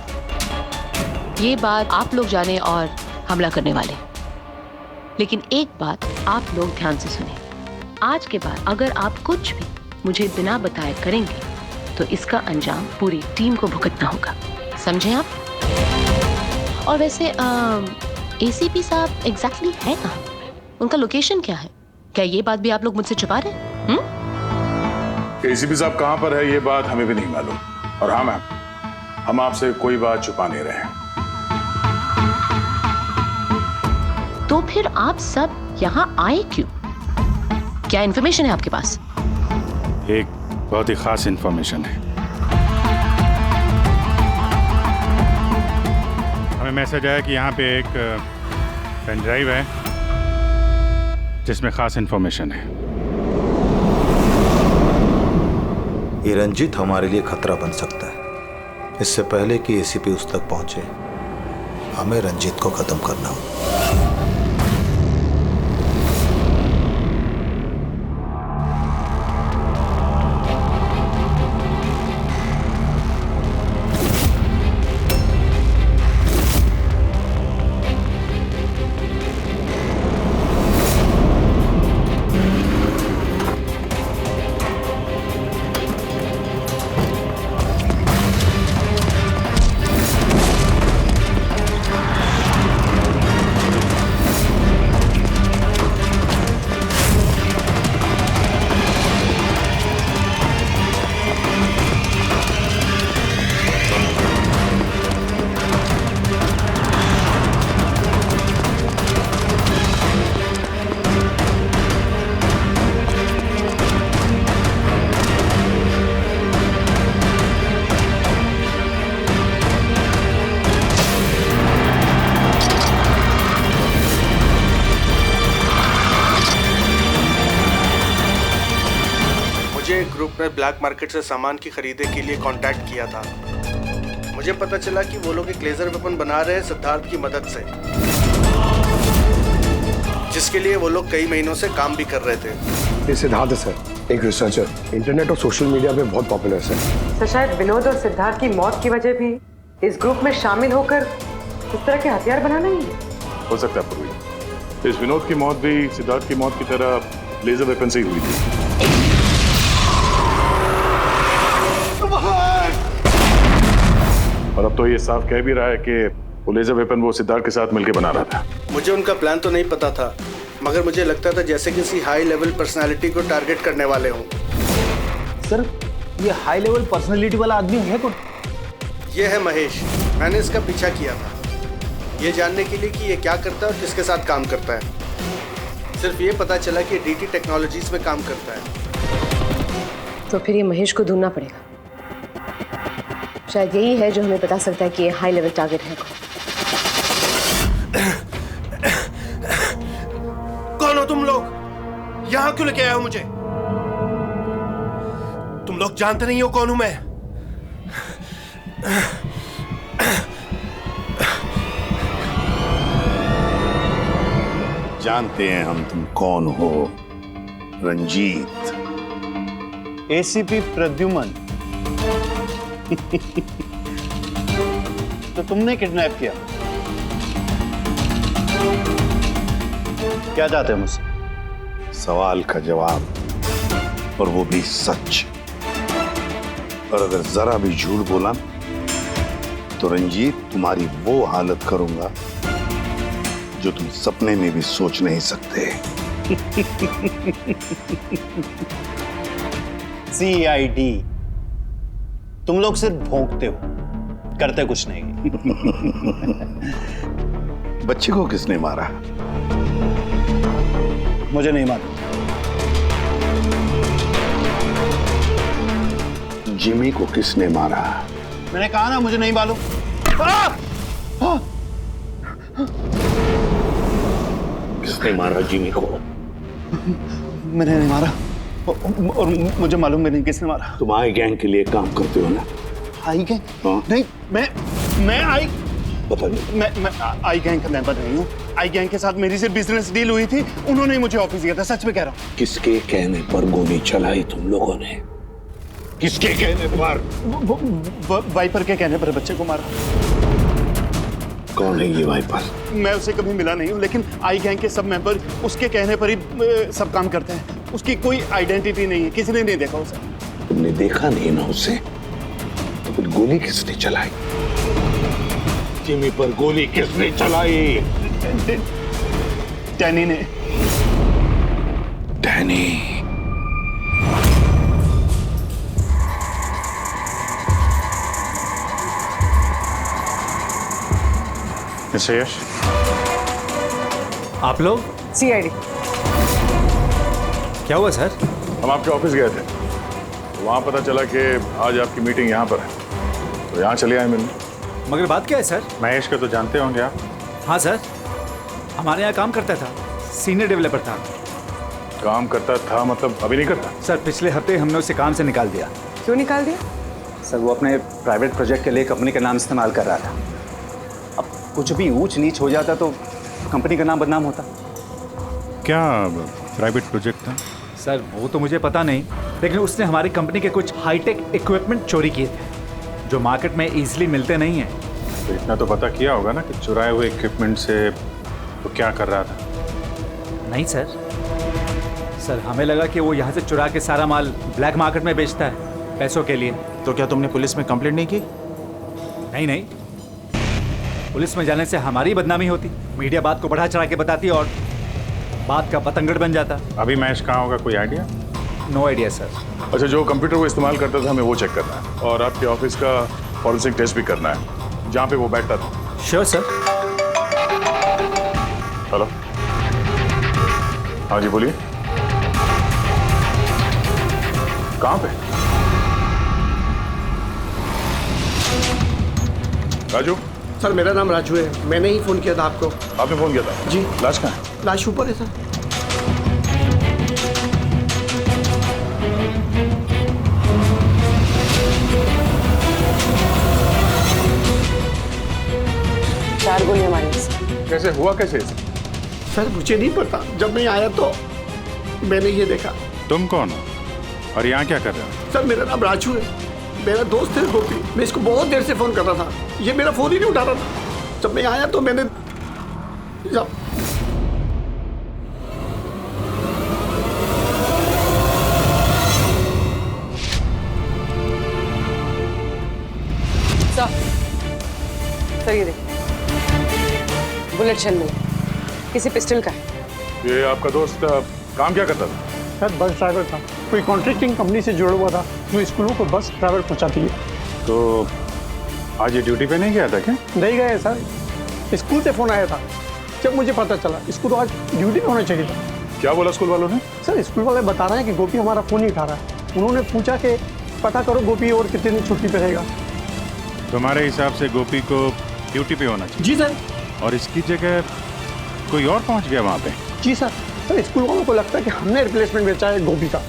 ये बात आप लोग जाने और हमला करने वाले, लेकिन एक बात आप लोग ध्यान से सुने, आज के बाद अगर आप कुछ भी मुझे बिना बताए करेंगे तो इसका अंजाम पूरी टीम को भुगतना होगा, समझे आप? और वैसे एसीपी साहब एग्जैक्टली है कहाँ? उनका लोकेशन क्या है? क्या ये बात भी आप लोग मुझसे छुपा रहे हैं? एसीपी साहब कहाँ पर है ये बात हमें भी नहीं मालूम। और हाँ मैम, हम आपसे कोई बात छुपा नहीं रहे हैं। तो फिर आप सब यहाँ आए क्यों? क्या इन्फॉर्मेशन है आपके पास? एक बहुत ही खास इंफॉर्मेशन है। हमें मैसेज आया कि यहाँ पे एक पेन ड्राइव है जिसमें खास इंफॉर्मेशन है। ये रंजीत हमारे लिए खतरा बन सकता है। इससे पहले कि एसीपी उस तक पहुंचे, हमें रंजीत को खत्म करना होगा। ग्रुप ने ब्लैक मार्केट से सामान की खरीदे के लिए कांटेक्ट किया था। मुझे पता चला कि वो लोग एक लेजर वेपन बना रहे हैं सिद्धार्थ की मदद से, जिसके लिए वो लोग कई महीनों से काम भी कर रहे थे। ये सिद्धार्थ सर, एक रिसर्चर, इंटरनेट और सोशल मीडिया पे बहुत पॉपुलर है तो शायद विनोद और सिद्धार्थ की मौत की वजह भी इस ग्रुप में शामिल होकर इस तरह के हथियार बनाना ही है। हो सकता है पूर्वी, इस विनोद की मौत भी सिद्धार्थ की मौत की तरह लेजर वेपन से ही हुई थी। और अब तो ये साफ कह भी रहा है कि वो लेजर वेपन वो सिद्धार्थ के साथ मिलकर बना रहा था। मुझे उनका प्लान तो नहीं पता था, मगर मुझे लगता था जैसे किसी हाई लेवल पर्सनालिटी को टारगेट करने वाले हों। सर, ये हाई लेवल पर्सनालिटी वाला आदमी है कौन? ये है महेश। मैंने इसका पीछा किया था, ये जानने के लिए कि ये क्या करता है और किसके साथ काम करता है। सिर्फ ये पता चला कि डीटी टेक्नोलॉजीज में काम करता है। तो फिर ये महेश को ढूंढना पड़ेगा। शायद यही है जो हमें बता सकता है कि ये हाई लेवल टारगेट है कौन हो तुम लोग? यहां क्यों लेके आए हो मुझे? तुम लोग जानते नहीं हो कौन हूं मैं? जानते हैं हम तुम कौन हो, रंजीत। एसीपी प्रद्युमन। तो तुमने किडनैप किया? क्या चाहते हो मुझसे? सवाल का जवाब, और वो भी सच। और अगर जरा भी झूठ बोला तो रंजीत तुम्हारी वो हालत करूंगा जो तुम सपने में भी सोच नहीं सकते। CID, तुम लोग सिर्फ भौंकते हो, करते कुछ नहीं। बच्चे को किसने मारा? मुझे नहीं मालूम। जिमी को किसने मारा? मैंने कहा ना मुझे नहीं मालूम। किसने मारा जिमी को? मैंने नहीं मारा और मुझे मालूम भी नहीं किसने मारा। तुम आई गैंग के लिए काम करते हो ना? आई गैंग? नहीं, मैं आई गैंग का मेंबर नहीं हूँ। आई गैंग के साथ मेरी सिर्फ बिजनेस डील हुई थी, उन्होंने ही मुझे ऑफिस दिया था, सच में कह रहा हूँ। किसके कहने पर गोली चलाई तुम लोगों ने? किसके कहने पर? वाइपर के कहने पर बच्चे को मारा। कौन है ये वाइपर? मैं उसे कभी मिला नहीं हूँ, लेकिन आई गैंग के सब मेंबर उसके कहने पर ही सब काम करते हैं। उसकी कोई आइडेंटिटी नहीं है, किसी ने नहीं देखा उसे। तुमने देखा नहीं ना उसे, तो फिर गोली किसने चलाई? जिमी पर गोली किसने चलाई? डैनी ने। डैनी? मिस्टर यश, आप लोग? सीआईडी। क्या हुआ सर? हम आपके ऑफिस गए थे, वहां पता चला कि आज आपकी मीटिंग यहाँ पर है, तो यहाँ चले आए मिलने। मगर बात क्या है सर? महेश को तो जानते होंगे आप? हाँ सर, हमारे यहाँ काम करता था, सीनियर डेवलपर था। काम करता था मतलब अभी नहीं करता? सर पिछले हफ्ते हमने उसे काम से निकाल दिया। क्यों निकाल दिया? सर वो अपने प्राइवेट प्रोजेक्ट के लिए कंपनी का नाम इस्तेमाल कर रहा था। अब कुछ भी ऊंच नीच हो जाता तो कंपनी का नाम बदनाम होता। क्या प्राइवेट प्रोजेक्ट था? सर वो तो मुझे पता नहीं, लेकिन उसने हमारी कंपनी के कुछ हाईटेक इक्विपमेंट चोरी किए थे जो मार्केट में इजीली मिलते नहीं हैं। तो इतना तो पता किया होगा ना कि चुराए हुए इक्विपमेंट से वो क्या कर रहा था? नहीं सर, हमें लगा कि वो यहाँ से चुरा के सारा माल ब्लैक मार्केट में बेचता है पैसों के लिए। तो क्या तुमने पुलिस में कंप्लेंट नहीं की? नहीं, पुलिस में जाने से हमारी बदनामी होती, मीडिया बात को बढ़ा चढ़ा के बताती और बात का पतंगड़ बन जाता। अभी महेश कहाँ होगा, कोई आइडिया? No idea sir. अच्छा, जो कंप्यूटर वो इस्तेमाल करता था हमें वो चेक करना है, और आपके ऑफिस का फॉरेंसिक टेस्ट भी करना है जहाँ पे वो बैठता था। Sure sir. हेलो, हाँ जी बोलिए, कहाँ पे? राजू? सर मेरा नाम राजू है, मैंने ही फोन किया था आपको। आपने फोन किया था? जी। लाश कहाँ है? लाश ऊपर है सर। चार गोलियां मारी। कैसे हुआ, कैसे? सर मुझे नहीं पता, जब मैं आया तो मैंने ये देखा। तुम कौन हो और यहाँ क्या कर रहे हो? सर मेरा नाम राजू है, मेरा दोस्त है गोपी। मैं इसको बहुत देर से फोन कर रहा था, ये मेरा फोन ही नहीं उठा रहा था। जब मैं आया तो मैंने सर ये देखिए, बुलेट शेल मिला, किसी पिस्टल का है। ये आपका दोस्त काम क्या करता था? सर बस ड्राइवर था, कोई कॉन्ट्रैक्टिंग कंपनी से जुड़ा हुआ था जो स्कूलों को बस ड्राइवर पहुंचाती है। तो आज ये ड्यूटी पे नहीं गया था क्या? नहीं गए सर, स्कूल से फोन आया था, जब मुझे पता चला इसको तो आज ड्यूटी पे होना चाहिए था। क्या बोला स्कूल वालों ने? सर स्कूल वाले बता रहे हैं कि गोपी हमारा फोन नहीं उठा रहा है। उन्होंने पूछा कि पता करो गोपी और कितने दिन छुट्टी पे रहेगा। तुम्हारे हिसाब से गोपी को ड्यूटी पे होना चाहिए? जी सर। और इसकी जगह कोई और पहुंच गया वहाँ पे? जी सर, स्कूल वालों को लगता है कि हमने रिप्लेसमेंट बेचा है गोपी का,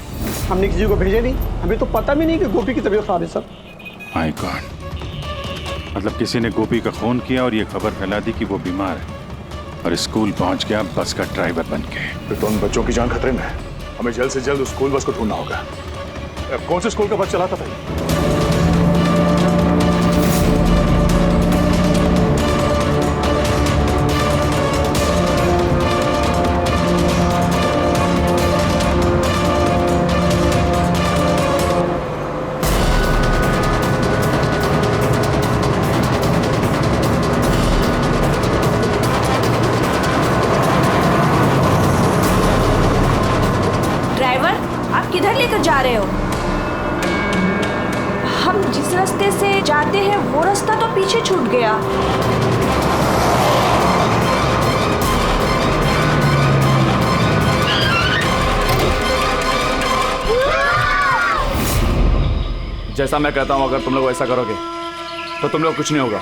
हमने किसी को भेजा नहीं, हमें तो पता भी नहीं कि गोपी की तबीयत खराब है सर। माय गॉड, मतलब किसी ने गोपी का खून किया और ये खबर फैला दी कि वो बीमार है और स्कूल पहुंच गया बस का ड्राइवर बन के। फिर तो उन बच्चों की जान खतरे में है, हमें जल्द से जल्द उस स्कूल बस को ढूंढना होगा। कौन से स्कूल का बस चलाता था? किधर लेकर जा रहे हो? हम जिस रास्ते से जाते हैं वो रास्ता तो पीछे पीछे छूट गया। जैसा मैं कहता हूं, अगर तुम लोग ऐसा करोगे तो तुम लोग कुछ नहीं होगा।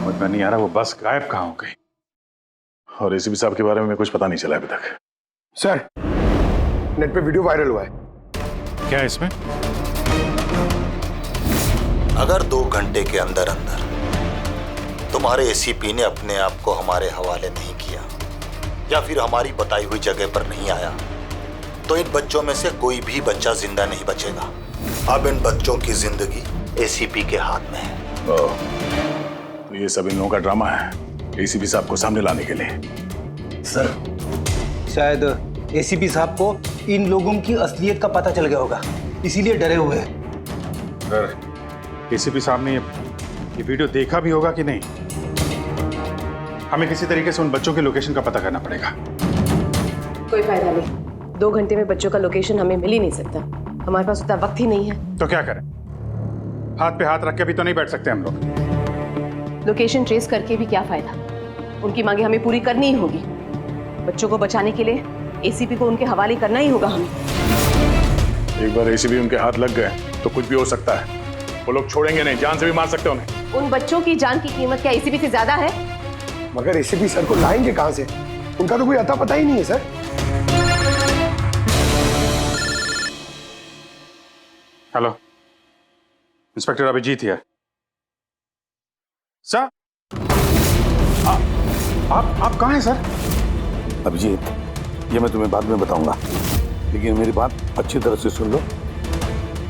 समझ में नहीं आ रहा वो बस गायब कहाँ हो गई, और एसीपी साहब के बारे में कुछ पता नहीं चला अभी तक। सर, नेट पे वीडियो वायरल हुआ है। क्या है इसमें? अगर 2 घंटे के अंदर अंदर तुम्हारे एसीपी ने अपने आप को हमारे हवाले नहीं किया या फिर हमारी बताई हुई जगह पर नहीं आया, तो इन बच्चों में से कोई भी बच्चा जिंदा नहीं बचेगा। अब इन बच्चों की जिंदगी एसीपी के हाथ में है। तो ये सब इन लोगों का ड्रामा है एसीपी साहब को सामने लाने के लिए। सर, शायद एसीपी साहब को इन लोगों की असलियत का पता चल गया होगा, इसीलिए डरे हुए हैं। सर, एसीपी साहब ने ये वीडियो देखा भी होगा कि नहीं? हमें किसी तरीके से उन बच्चों के लोकेशन का पता करना पड़ेगा। कोई फायदा नहीं, 2 घंटे में बच्चों का लोकेशन हमें मिल ही नहीं सकता। हमारे पास उतना वक्त ही नहीं है। तो क्या करें? हाथ पे हाथ रख के भी तो नहीं बैठ सकते हम लोग। लोकेशन ट्रेस करके भी क्या फायदा? उनकी मांगे हमें पूरी करनी ही होगी। बच्चों को बचाने के लिए एसीपी को उनके हवाले करना ही होगा हमें। एक बार एसीपी उनके हाथ लग गए तो कुछ भी हो सकता है। वो लोग छोड़ेंगे नहीं, जान से भी मार सकते उन्हें। उन बच्चों की जान की कीमत क्या एसीपी से ज्यादा है? मगर एसीपी सर को लाएंगे कहां से? उनका तो कोई अता पता ही नहीं है sir. Hello, inspector Abhijeet here. Sir, आप कहाँ हैं सर? अभिजीत, ये मैं तुम्हें बाद में बताऊंगा, लेकिन मेरी बात अच्छी तरह से सुन लो।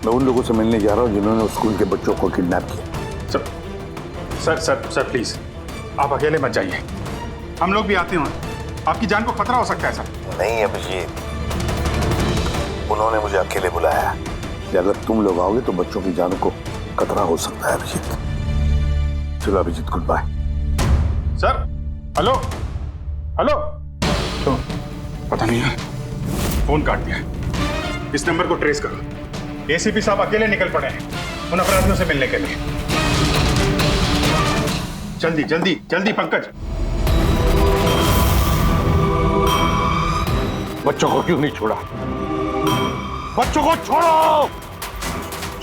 मैं उन लोगों से मिलने जा रहा हूँ जिन्होंने उस स्कूल के बच्चों को किडनैप किया। सर प्लीज, आप अकेले मत जाइए, हम लोग भी आते हैं। आपकी जान को खतरा हो सकता है सर। नहीं अभिजीत, उन्होंने मुझे अकेले बुलाया कि अगर तुम लोग आओगे तो बच्चों की जान को खतरा हो सकता है। अभिजीत, चलो Abhijeet, good bye. Sir, hello hello, तो पता नहीं है, फोन काट दिया। इस नंबर को ट्रेस करो। एसीपी साहब अकेले निकल पड़े हैं उन अपराधियों से मिलने के लिए। जल्दी जल्दी जल्दी पंकज। बच्चों को क्यों नहीं छोड़ा? बच्चों को छोड़ो,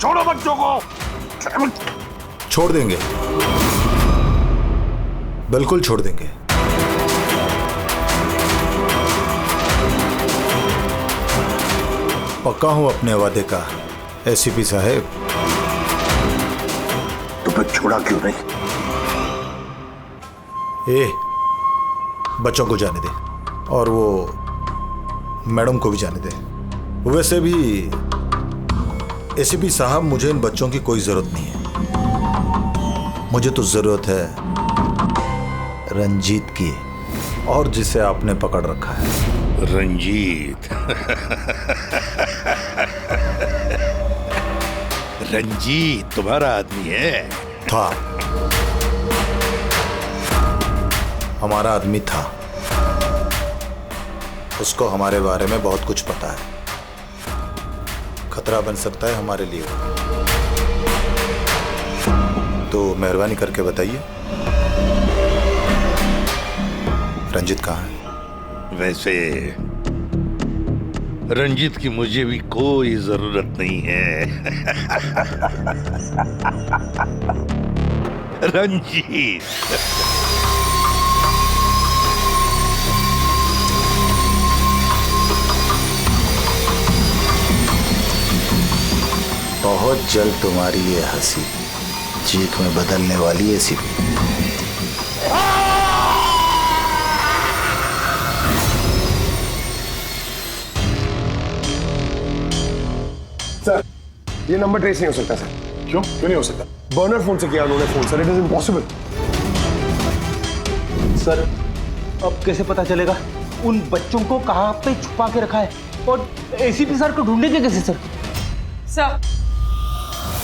छोड़ो बच्चों को। छोड़ देंगे, बिल्कुल छोड़ देंगे। पक्का हूं अपने वादे का एसीपी साहब। तो फिर छोड़ा क्यों नहीं? बच्चों को जाने दे, और वो मैडम को भी जाने दे। वैसे भी एसीपी साहब, मुझे इन बच्चों की कोई जरूरत नहीं है। मुझे तो जरूरत है रंजीत की, और जिसे आपने पकड़ रखा है। रंजीत। रंजीत तुम्हारा आदमी है? था, हमारा आदमी था। उसको हमारे बारे में बहुत कुछ पता है। खतरा बन सकता है हमारे लिए, तो मेहरबानी करके बताइए रंजीत कहाँ है? वैसे रंजीत की मुझे भी कोई जरूरत नहीं है। रंजीत, बहुत जल्द तुम्हारी ये हंसी चीख में बदलने वाली है सिर्फ। सर, ये नंबर ट्रेस नहीं हो सकता सर। क्यों नहीं हो सकता? बर्नर फोन से किया उन्होंने phone sir, it is impossible. Sir, अब कैसे पता चलेगा उन बच्चों को कहाँ पे छुपा के रखा है, और एसीपी सर को ढूंढेंगे कैसे सर?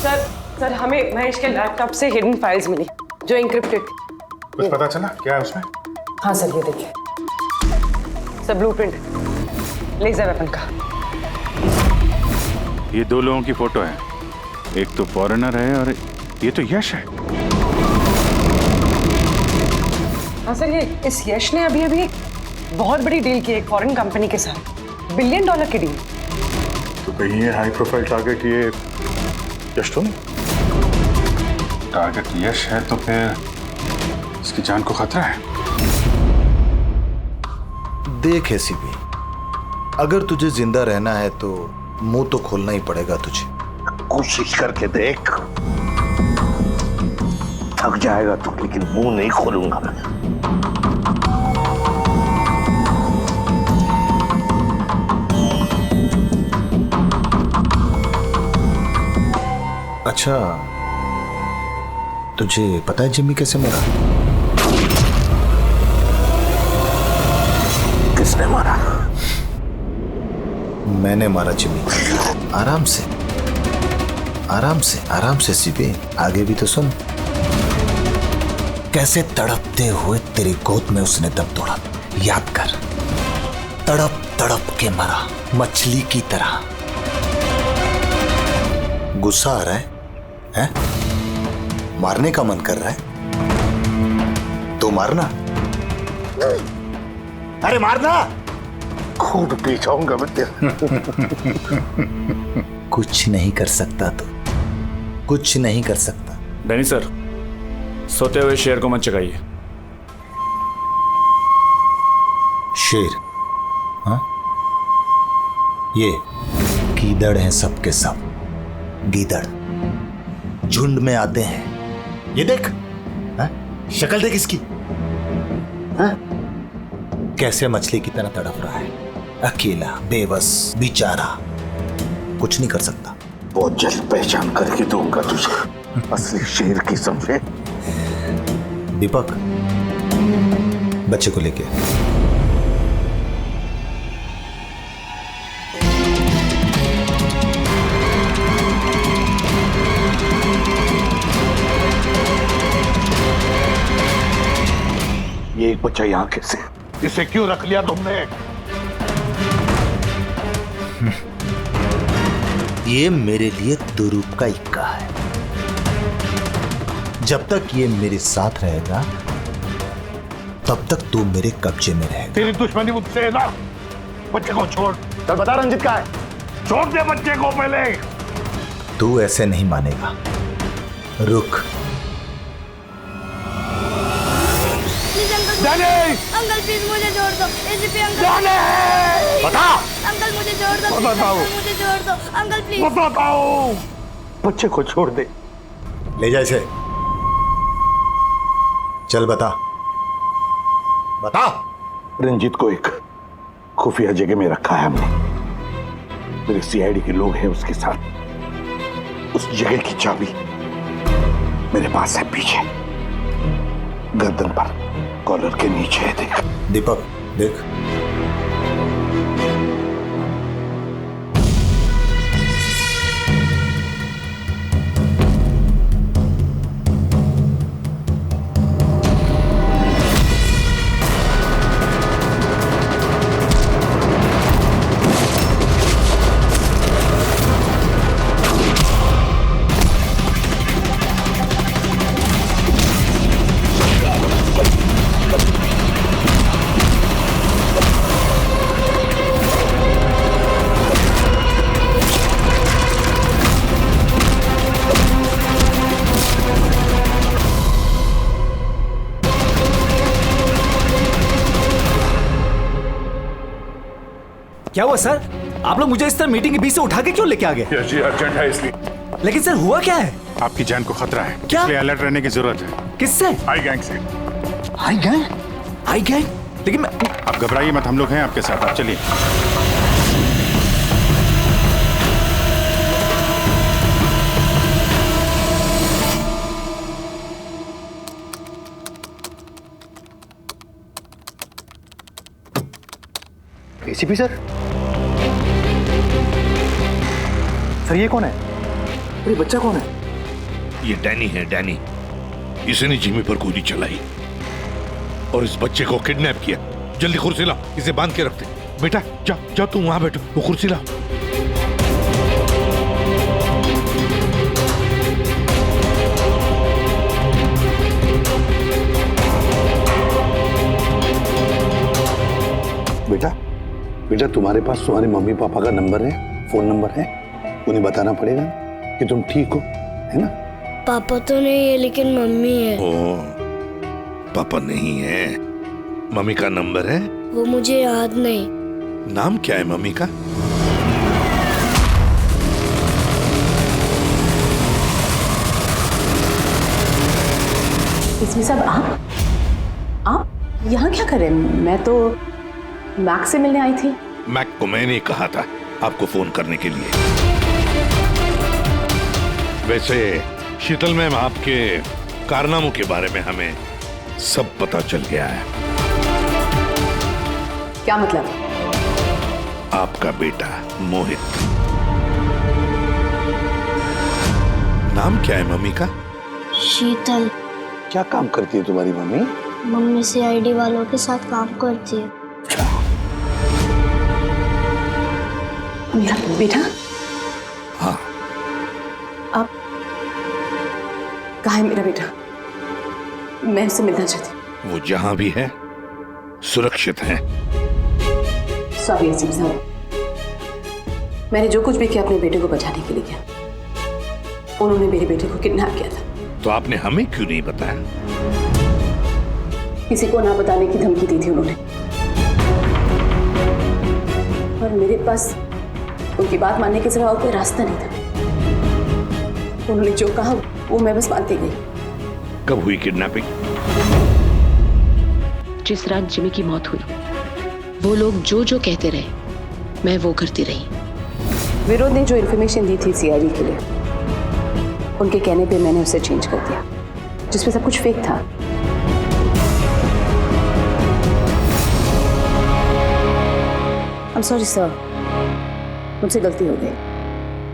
सर हमें महेश के लैपटॉप से हिडन फाइल्स मिली जो इंक्रिप्टेड थी। कुछ पता चला क्या है उसमें? हाँ सर, ये देखिए सर, ब्लूप्रिंट लेजर वेपन का। ये दो लोगों की फोटो है, एक तो फॉरेनर है और ये तो यश है। सर ये इस यश ने अभी अभी बहुत बड़ी डील की एक फॉरेन कंपनी के साथ, $1 बिलियन की डील। तो कहीं ये हाई प्रोफाइल टारगेट ये यश तो नहीं? टारगेट यश है तो फिर इसकी जान को खतरा है। देख एसीपी, अगर तुझे जिंदा रहना है तो मुंह तो खोलना ही पड़ेगा तुझे। कोशिश करके देख, थक जाएगा तू, लेकिन मुंह नहीं खोलूंगा मैं। अच्छा, तुझे पता है जिम्मी कैसे मरा? किसने मारा? मैंने मारा जिम्मी। आराम से आराम से आराम से सीपी, आगे भी तो सुन। कैसे तड़पते हुए तेरी गोद में उसने दम तोड़ा, याद कर। तड़प तड़प के मरा, मछली की तरह। गुस्सा आ रहा है? मारने का मन कर रहा है तो मारना। अरे मारना, खून पी जाऊंगा मैं तेरा। कुछ नहीं कर सकता तू, कुछ नहीं कर सकता। डैनी सर, सोते हुए शेर को मत चगाइए। शेर? हाँ, ये गीदड़ हैं सबके सब। गीदड़ झुंड में आते हैं। ये देख, शक्ल देख इसकी, कैसे मछली की तरह तड़प रहा है, अकेला, बेबस, बेचारा, कुछ नहीं कर सकता। बहुत जल्द पहचान करके दूंगा तुझे, असली शेर की समझे। दीपक, बच्चे को लेके ये एक बच्चा यहाँ कैसे? इसे क्यों रख लिया तुमने? ये मेरे लिए दुरूप का इक्का है। जब तक ये मेरे साथ रहेगा तब तक तू मेरे कब्जे में रहेगा। तेरी दुश्मनी मुझसे है ना? बच्चे को छोड़। चल बता रंजित का है, छोड़ दे बच्चे को पहले। तू ऐसे नहीं मानेगा, रुक। अंकल प्लीज मुझे छोड़ दो। एसीपी अंकल, बता। अंकल मुझे छोड़ दो, बताओ। मुझे छोड़ दो अंकल प्लीज। बताओ, बच्चे को छोड़ दे। ले जा इसे, चल बता, बता। रंजीत को एक खुफिया जगह में रखा है हमने, मेरे सीआईडी के लोग हैं उसके साथ। उस जगह की चाबी मेरे पास है, पीछे गर्दन पर कॉलर के नीचे है, देख। दीपक देख, क्या हुआ सर? आप लोग मुझे इस तरह मीटिंग के बीच से उठा के क्यों लेके आ गए? यश जी अर्जेंट है इसलिए। लेकिन सर हुआ क्या है? आपकी जान को खतरा है, क्या? इसलिए अलर्ट रहने की जरूरत है। किससे? आई गैंग से। आई गैंग? आई गैंग? लेकिन मैं... आप घबराइए मत, हम लोग हैं आपके साथ, आप चलिए। एसीपी सर, सर ये कौन है? ये बच्चा कौन है? ये डैनी है, डैनी। इसने जिमी पर गोली चलाई और इस बच्चे को किडनैप किया। जल्दी कुर्सी लाओ, इसे बांध के रखते। बेटा जा जा, तू वहां बैठो, वो कुर्सी लाओ। बेटा तुम्हारे पास तुम्हारे मम्मी पापा का नंबर है, फोन नंबर है, उन्हें बताना पड़ेगा कि तुम ठीक हो, है ना? पापा तो नहीं है लेकिन मम्मी है। ओ, पापा नहीं है, मम्मी का नंबर है? वो मुझे याद नहीं। नाम क्या है मम्मी का? इसमें सब आप यहाँ क्या कर रहे हैं? मैं तो मैक से मिलने आई थी। मैक को मैंने कहा था आपको फोन करने के लिए। वैसे शीतल मैम, आपके कारनामों के बारे में हमें सब पता चल गया है। क्या मतलब? आपका बेटा मोहित। नाम क्या है मम्मी का? शीतल। क्या काम करती है तुम्हारी मम्मी? मम्मी CID वालों के साथ काम करती है। मेरा बेटा? हाँ। आप कहाँ है मेरा बेटा? मैं उससे मिलना चाहती हूँ। वो जहां भी है सुरक्षित है। सॉरी एसीपी साहब, मैंने जो कुछ भी किया अपने बेटे को बचाने के लिए किया। उन्होंने मेरे बेटे को किडनैप किया था। तो आपने हमें क्यों नहीं बताया? किसी को ना बताने की धमकी दी थी उन्होंने, और मेरे पास उनकी बात मानने के सिवा और कोई रास्ता नहीं था। उन्होंने जो कहा वो मैं बस मानती गई। कब हुई किडनैपिंग? जिस रात जिमी की मौत हुई, वो लोग जो जो कहते रहे मैं वो करती रही। विरोध ने जो इन्फॉर्मेशन दी थी CID के लिए, उनके कहने पे मैंने उसे चेंज कर दिया, जिसमें सब कुछ फेक था। I'm sorry sir, मुझसे गलती हो गई।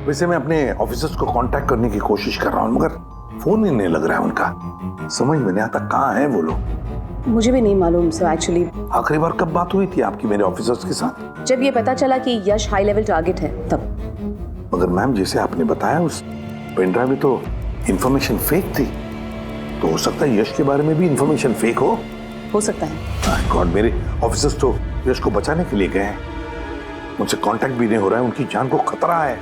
वैसे मैं अपने ऑफिसर्स को कांटेक्ट करने की कोशिश कर रहा हूँ, मगर फोन ही नहीं लग रहा है उनका। समझ में नहीं आता कहाँ हैं वो लोग। मुझे भी नहीं मालूम सर एक्चुअली। आखिरी बार कब बात हुई थी आपकी मेरे ऑफिसर्स के साथ? जब ये पता चला कि यश हाई लेवल टारगेट है तब। मगर मैम, जैसे आपने बताया उस पेन ड्राइव में तो इंफॉर्मेशन फेक थी, तो हो सकता है यश के बारे में भी इंफॉर्मेशन फेक हो सकता है। गॉड, मेरे ऑफिसर्स तो यश को बचाने के लिए गए हैं, मुझसे कांटेक्ट भी नहीं हो रहा है, उनकी जान को खतरा है।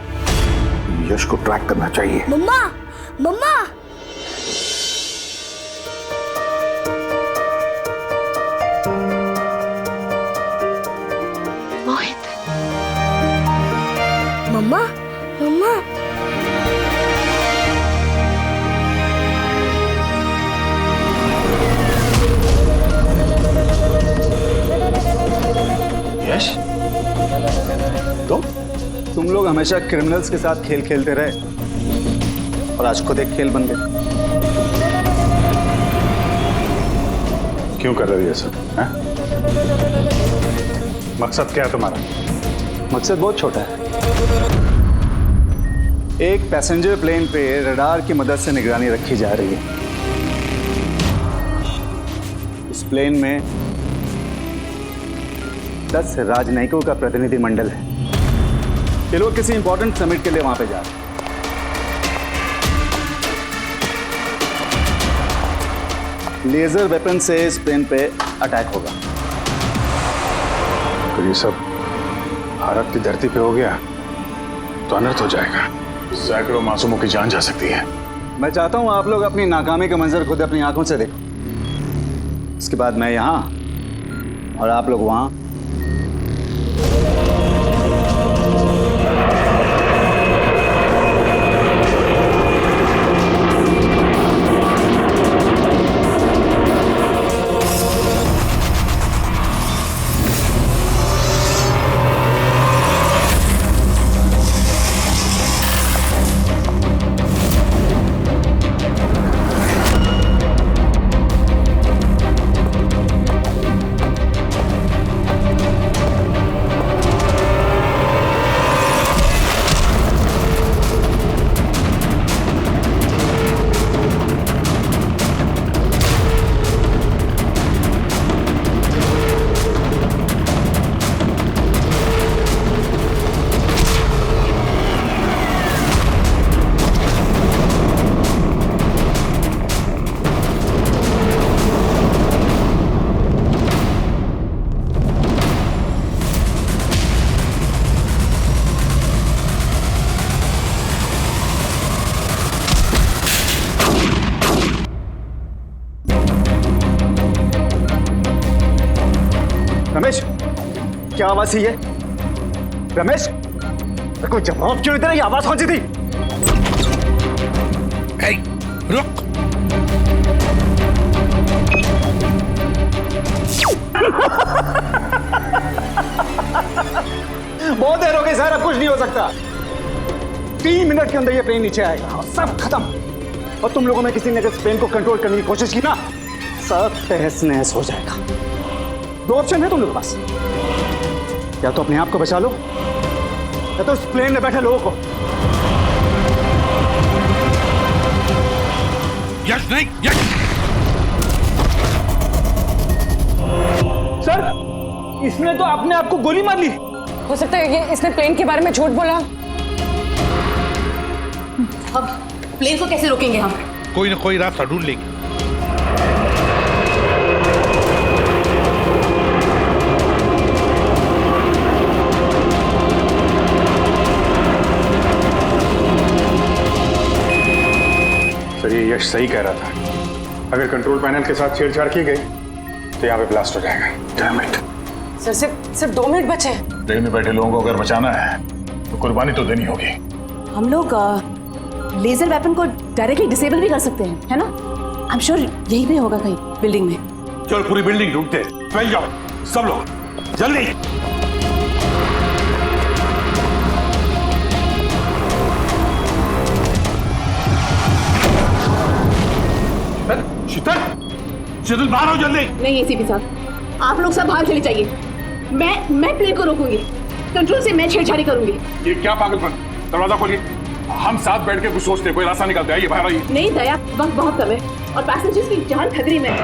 यश को ट्रैक करना चाहिए। मम्मा, मम्मा। मोहित। मम्मा, मम्मा। यश, तुम लोग हमेशा क्रिमिनल्स के साथ खेल खेलते रहे और आज खुद एक खेल बन गए। क्यों कर रहे हो ये सब? मकसद क्या है तुम्हारा? मकसद बहुत छोटा है। एक पैसेंजर प्लेन पे रडार की मदद से निगरानी रखी जा रही है। इस प्लेन में 10 राजनयिकों का प्रतिनिधि मंडल है। ये लोग किसी इंपॉर्टेंट समिट के लिए वहां पे जा रहे हैं। लेजर वेपन से इस प्लेन पे अटैक होगा। तो ये सब भारत की धरती पे हो गया तो अनर्थ हो जाएगा। सैकड़ों मासूमों की जान जा सकती है। मैं चाहता हूं आप लोग अपनी नाकामी का मंजर खुद अपनी आंखों से देखो। उसके बाद मैं यहां और आप लोग वहां। क्या आवाज थी ये? रमेश, कोई जवाब क्यों नहीं दे रहा? ये आवाज कौन सी थी? रुक। बहुत देर हो गई सर, अब कुछ नहीं हो सकता। 3 मिनट के अंदर ये प्लेन नीचे आएगा और सब खत्म। और तुम लोगों में किसी ने अगर प्लेन को कंट्रोल करने की कोशिश की ना, सब तहस नहस हो जाएगा। 2 ऑप्शन है तुम लोगों के पास, या तो अपने आप को बचा लो या तो इस प्लेन में बैठे लोगों को। यश नहीं, यश। सर, इसने तो अपने आप को गोली मार ली। हो सकता है कि इसने प्लेन के बारे में झूठ बोला। अब प्लेन को कैसे रोकेंगे हम? कोई ना कोई रास्ता ढूंढ लेंगे। सर, ये यश सही कह रहा था। अगर कंट्रोल पैनल के साथ छेड़छाड़ की गई तो यहाँ पे ब्लास्ट हो जाएगा। Damn it. सर, सिर्फ 2 मिनट बचे हैं। ट्रेन में बैठे लोगों को अगर बचाना है तो कुर्बानी तो देनी होगी। हम लोग लेजर वेपन को डायरेक्टली डिसेबल भी कर सकते हैं, है ना? आई एम श्योर यहीं पे होगा कहीं बिल्डिंग में। चल पूरी बिल्डिंग ढूंढते, फैल जाओ सब लोग, जल्दी। शीतल, शीतल बाहर आओ जल्दी। नहीं एसीपी साहब, आप लोग सब बाहर चले जाइए। मैं प्लेन को रोकूंगी, कंट्रोल से मैं छेड़छाड़ी करूंगी। ये क्या पागलपन? दरवाजा खोलिए, हम साथ बैठ के कुछ सोचते, कोई रास्ता निकलते। आइए बाहर आइए। नहीं दया, वक्त बहुत कम है और पैसेंजर्स की जान खतरे में है।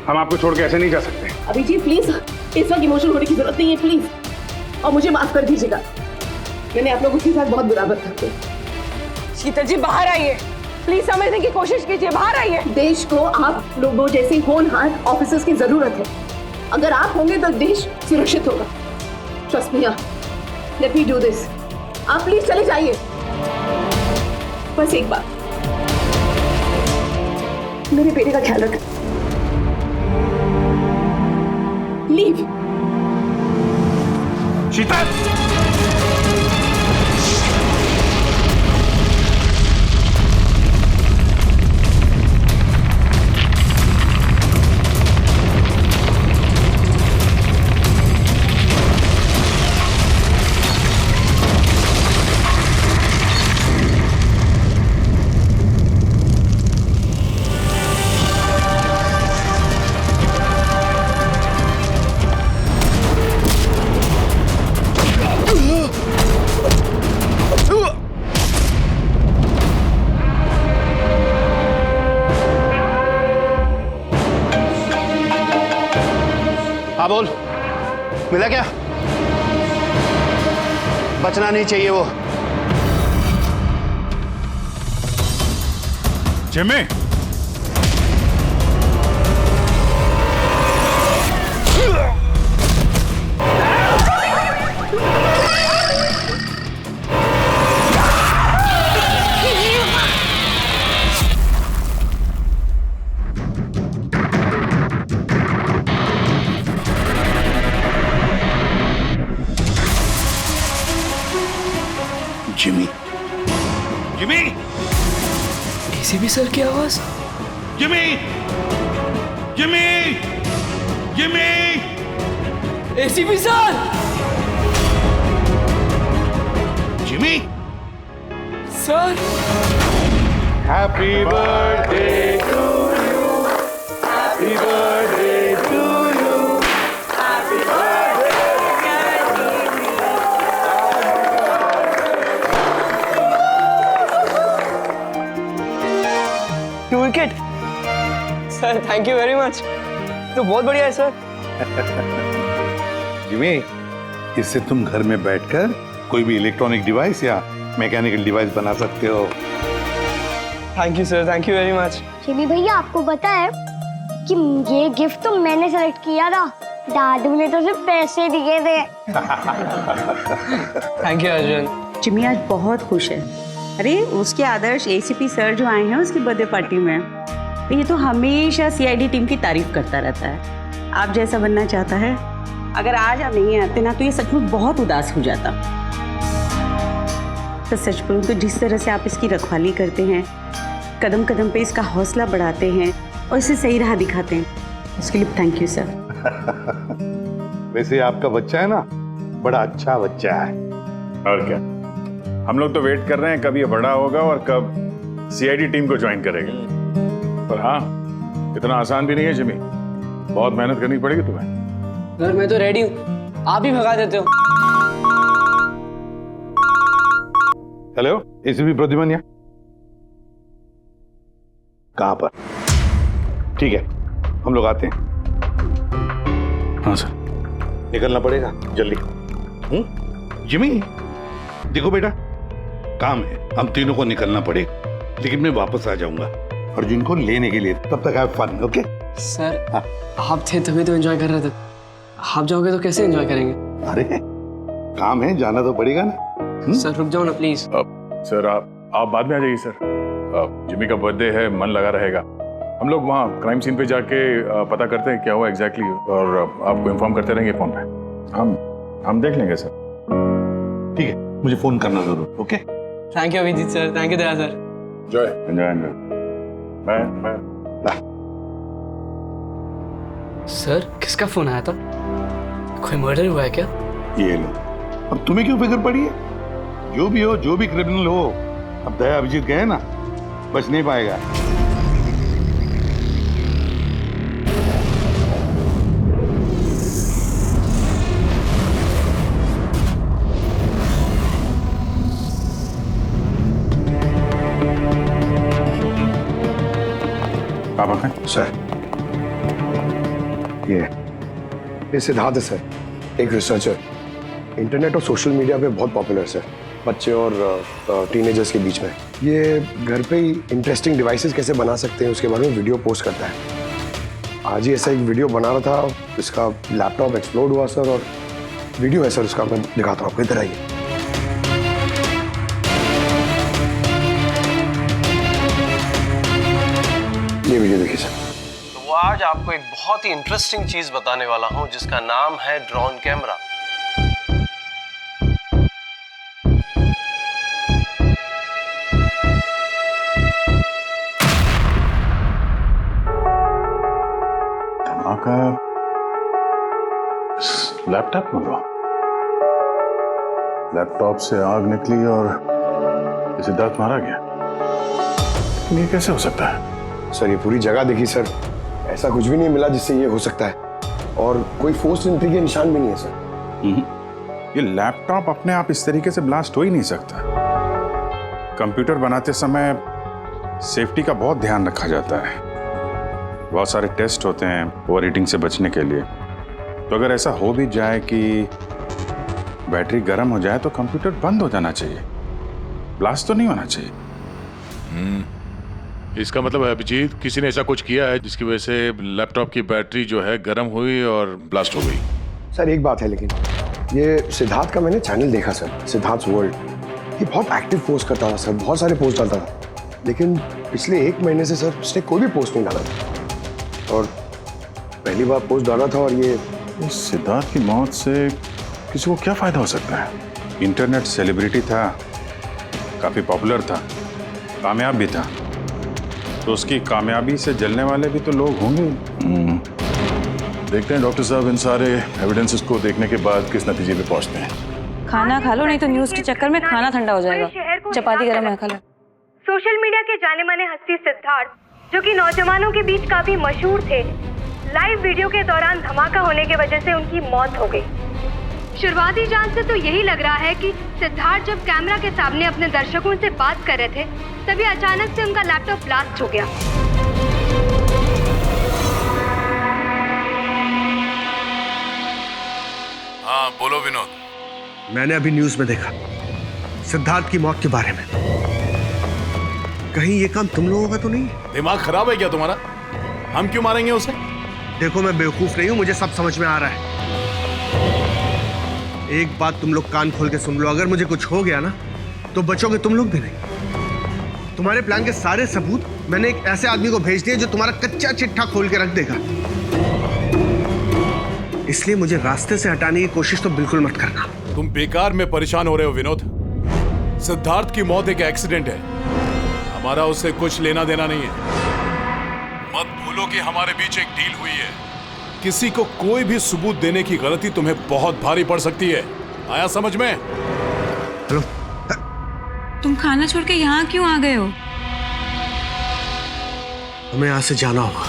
हम आपको छोड़ के ऐसे नहीं जा सकते। अभिजीत प्लीज, इस वक्त इमोशनल होने की जरूरत नहीं है प्लीज, और मुझे माफ कर दीजिएगा। मैंने आप लोगों के साथ बहुत बुरा बर्ताव किया। शीतल जी बाहर आइए, प्लीज समझने की कोशिश कीजिए, बाहर आइए। देश को आप लोगों जैसे होनहार ऑफिसर्स की जरूरत है। अगर आप होंगे तो देश सुरक्षित होगा। Trust me, let me do this. आप प्लीज चले जाइए। बस एक बात, मेरे बेटे का ख्याल रखें। लीव। शीतल, हाँ बोल, मिला क्या? बचना नहीं चाहिए वो। Jimmy, Jimmy, Jimmy, ACP sir की आवाज। Jimmy, Jimmy, Jimmy, ACP sir. Jimmy sir. Happy birthday to you, happy birthday to you, happy birthday. Two wicket sir, thank you very much. तो बहुत बढ़िया है सर। जिमी, इससे तुम घर में बैठकर कोई भी इलेक्ट्रॉनिक डिवाइस या मैकेनिकल डिवाइस बना सकते हो। Thank you sir, thank you very much. Jimmy भैया, आपको पता है कि ये गिफ्ट तो मैंने सेलेक्ट किया था, दादू ने तो सिर्फ पैसे दिए थे। Thank you Arjun. जिमी आज बहुत खुश है। अरे उसके आदर्श एसीपी सर जो आए हैं उसकी बर्थडे पार्टी में, तो ये तो हमेशा सीआईडी टीम की तारीफ करता रहता है। आप जैसा बनना चाहता है। अगर आज आप नहीं आते ना तो ये सचमुच बहुत उदास हो जाता। तो सच बोलूं तो जिस तरह से आप इसकी रखवाली करते हैं, कदम कदम पे इसका हौसला बढ़ाते हैं और इसे सही राह दिखाते हैं, उसके लिए थैंक यू सर। वैसे आपका बच्चा है ना, बड़ा अच्छा बच्चा है। और क्या, हम लोग तो वेट कर रहे हैं कब ये बड़ा होगा और कब सीआईडी टीम को ज्वाइन करेगा। पर हाँ, इतना आसान भी नहीं है जिमी, बहुत मेहनत करनी पड़ेगी तुम्हें। सर मैं तो रेडी हूँ, आप ही भगा देते हो। हेलो, एसीपी प्रद्युमन यहाँ। कहाँ पर? ठीक है, हम लोग आते हैं। हाँ सर। निकलना पड़ेगा जल्दी। जिमी, देखो बेटा, काम है, हम तीनों को निकलना पड़ेगा, लेकिन मैं वापस आ जाऊंगा अर्जुन को लेने के लिए। तब तक हैव फन, ओके? सर आप थे तभी तो एंजॉय कर रहे थे, आप जाओगे तो कैसे एंजॉय करेंगे? अरे काम है, जाना तो पड़ेगा ना। सर रुक जाओ ना प्लीज। सर आप बाद में आ जाइए सर। जिमी का बर्थडे है, मन लगा रहेगा। हम लोग वहाँ क्राइम सीन पे जाके पता करते हैं क्या हुआ एग्जैक्टली, और आपको इन्फॉर्म करते रहेंगे फोन पे। हम देख लेंगे सर। ठीक है, मुझे फोन करना जरूर, okay? Thank you Abhijeet sir, thank you Daya sir. Enjoy. Bye. Sir किसका फोन आया था? कोई मर्डर हुआ है क्या? ये लो, अब तुम्हें क्यों फिक्र पड़ी है? जो भी हो, जो भी क्रिमिनल हो, अब दया अभिजीत गए ना, बच नहीं पाएगा। सर ये सिद्धार्थ है सर, एक रिसर्चर, इंटरनेट और सोशल मीडिया पे बहुत पॉपुलर सर, बच्चे और टीनेजर्स के बीच में। ये घर पे ही इंटरेस्टिंग डिवाइसेस कैसे बना सकते हैं उसके बारे में वीडियो पोस्ट करता है। आज ही ऐसा एक वीडियो बना रहा था, इसका लैपटॉप एक्सप्लोड हुआ सर, और वीडियो है सर उसका, मैं दिखाता हूँ आपको, इधर आइए। ये वीडियो देखिए सर। तो वो आज आपको एक बहुत ही इंटरेस्टिंग चीज बताने वाला हूं जिसका नाम है ड्रोन कैमरा। धमाका लैपटॉप में हुआ। लैपटॉप से आग निकली और सिद्धार्थ मारा गया। ये कैसे हो सकता है? सर ये पूरी जगह देखी सर, ऐसा कुछ भी नहीं मिला जिससे ये हो सकता है, और कोई फोर्स एंट्री के निशान भी नहीं है सर। ये लैपटॉप अपने आप इस तरीके से ब्लास्ट हो ही नहीं सकता। कंप्यूटर बनाते समय सेफ्टी का बहुत ध्यान रखा जाता है, बहुत सारे टेस्ट होते हैं ओवर हीटिंग से बचने के लिए। तो अगर ऐसा हो भी जाए कि बैटरी गर्म हो जाए तो कंप्यूटर बंद हो जाना चाहिए, ब्लास्ट तो नहीं होना चाहिए। इसका मतलब है अभिजीत, किसी ने ऐसा कुछ किया है जिसकी वजह से लैपटॉप की बैटरी जो है गर्म हुई और ब्लास्ट हो गई। सर एक बात है, लेकिन ये सिद्धार्थ का मैंने चैनल देखा सर, सिद्धार्थ वर्ल्ड, ये बहुत एक्टिव पोस्ट करता था सर, बहुत सारे पोस्ट डालता था, लेकिन पिछले 1 महीने से सर उसने कोई भी पोस्ट नहीं डाला था, और पहली बार पोस्ट डाला था। और ये सिद्धार्थ की मौत से किसी को क्या फायदा हो सकता है? इंटरनेट सेलिब्रिटी था, काफी पॉपुलर था, कामयाब भी था, तो उसकी कामयाबी से जलने वाले भी तो लोग होंगे। देखते हैं डॉक्टर साहब इन सारे एविडेंसेस को देखने के बाद किस नतीजे पे पहुंचते हैं। खाना खा लो, नहीं तो न्यूज के चक्कर में खाना ठंडा हो जाएगा। चपाती गरम है, खा लो। सोशल मीडिया के जाने माने हस्ती सिद्धार्थ, जो कि नौजवानों के बीच काफी मशहूर थे, लाइव वीडियो के दौरान धमाका होने की वजह से उनकी मौत हो गई। शुरुआती जांच से तो यही लग रहा है कि सिद्धार्थ जब कैमरा के सामने अपने दर्शकों से बात कर रहे थे, तभी अचानक से उनका लैपटॉप ब्लास्ट हो गया। हाँ बोलो विनोद। मैंने अभी न्यूज में देखा सिद्धार्थ की मौत के बारे में। कहीं ये काम तुम लोगों का तो नहीं? दिमाग खराब है क्या तुम्हारा? हम क्यों मारेंगे उसे? देखो मैं बेवकूफ नहीं हूं, मुझे सब समझ में आ रहा है। एक बात तुम लोग कान खोल के सुन लो, अगर मुझे कुछ हो गया ना तो बचोगे तुम लोग भी नहीं। तुम्हारे प्लान के सारे सबूत मैंने एक ऐसे आदमी को भेज दिए जो तुम्हारा कच्चा चिट्ठा खोल के रख देगा। इसलिए मुझे रास्ते से हटाने की कोशिश तो बिल्कुल मत करना। तुम बेकार में परेशान हो रहे हो विनोद। सिद्धार्थ की मौत एक एक्सीडेंट है, हमारा उससे कुछ लेना देना नहीं है। मत भूलो कि हमारे बीच एक डील हुई है। किसी को कोई भी सबूत देने की गलती तुम्हें बहुत भारी पड़ सकती है। आया समझ में? हेलो, तुम खाना छोड़ के यहाँ क्यों आ गए हो? हमें यहाँ से जाना होगा।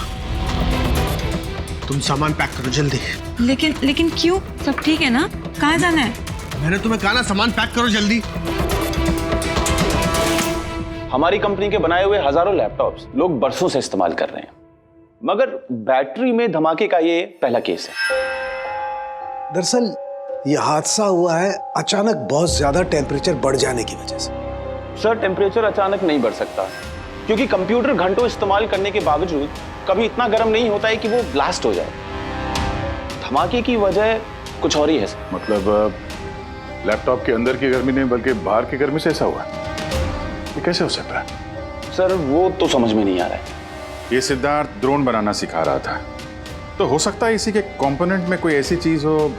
तुम सामान पैक करो जल्दी। लेकिन क्यों? सब ठीक है ना? कहाँ जाना है? मैंने तुम्हें कहा ना, सामान पैक करो जल्दी। हमारी कंपनी के बनाए हुए हजारों लैपटॉप्स लोग बरसों से इस्तेमाल कर रहे हैं, मगर बैटरी में धमाके का ये पहला केस है। दरअसल यह हादसा हुआ है अचानक बहुत ज्यादा टेम्परेचर बढ़ जाने की वजह से। सर, टेम्परेचर अचानक नहीं बढ़ सकता, क्योंकि कंप्यूटर घंटों इस्तेमाल करने के बावजूद कभी इतना गर्म नहीं होता है कि वो ब्लास्ट हो जाए। धमाके की वजह कुछ और ही है। मतलब लैपटॉप के अंदर की गर्मी नहीं बल्कि बाहर की गर्मी से ऐसा हुआ? ये कैसे हो सकता है? सर, वो तो समझ में नहीं आ रहा है। ये सिद्धार्थ ड्रोन बनाना सिखा रहा था, तो हो सकता है इसी के कंपोनेंट में कोई ऐसी चीज हो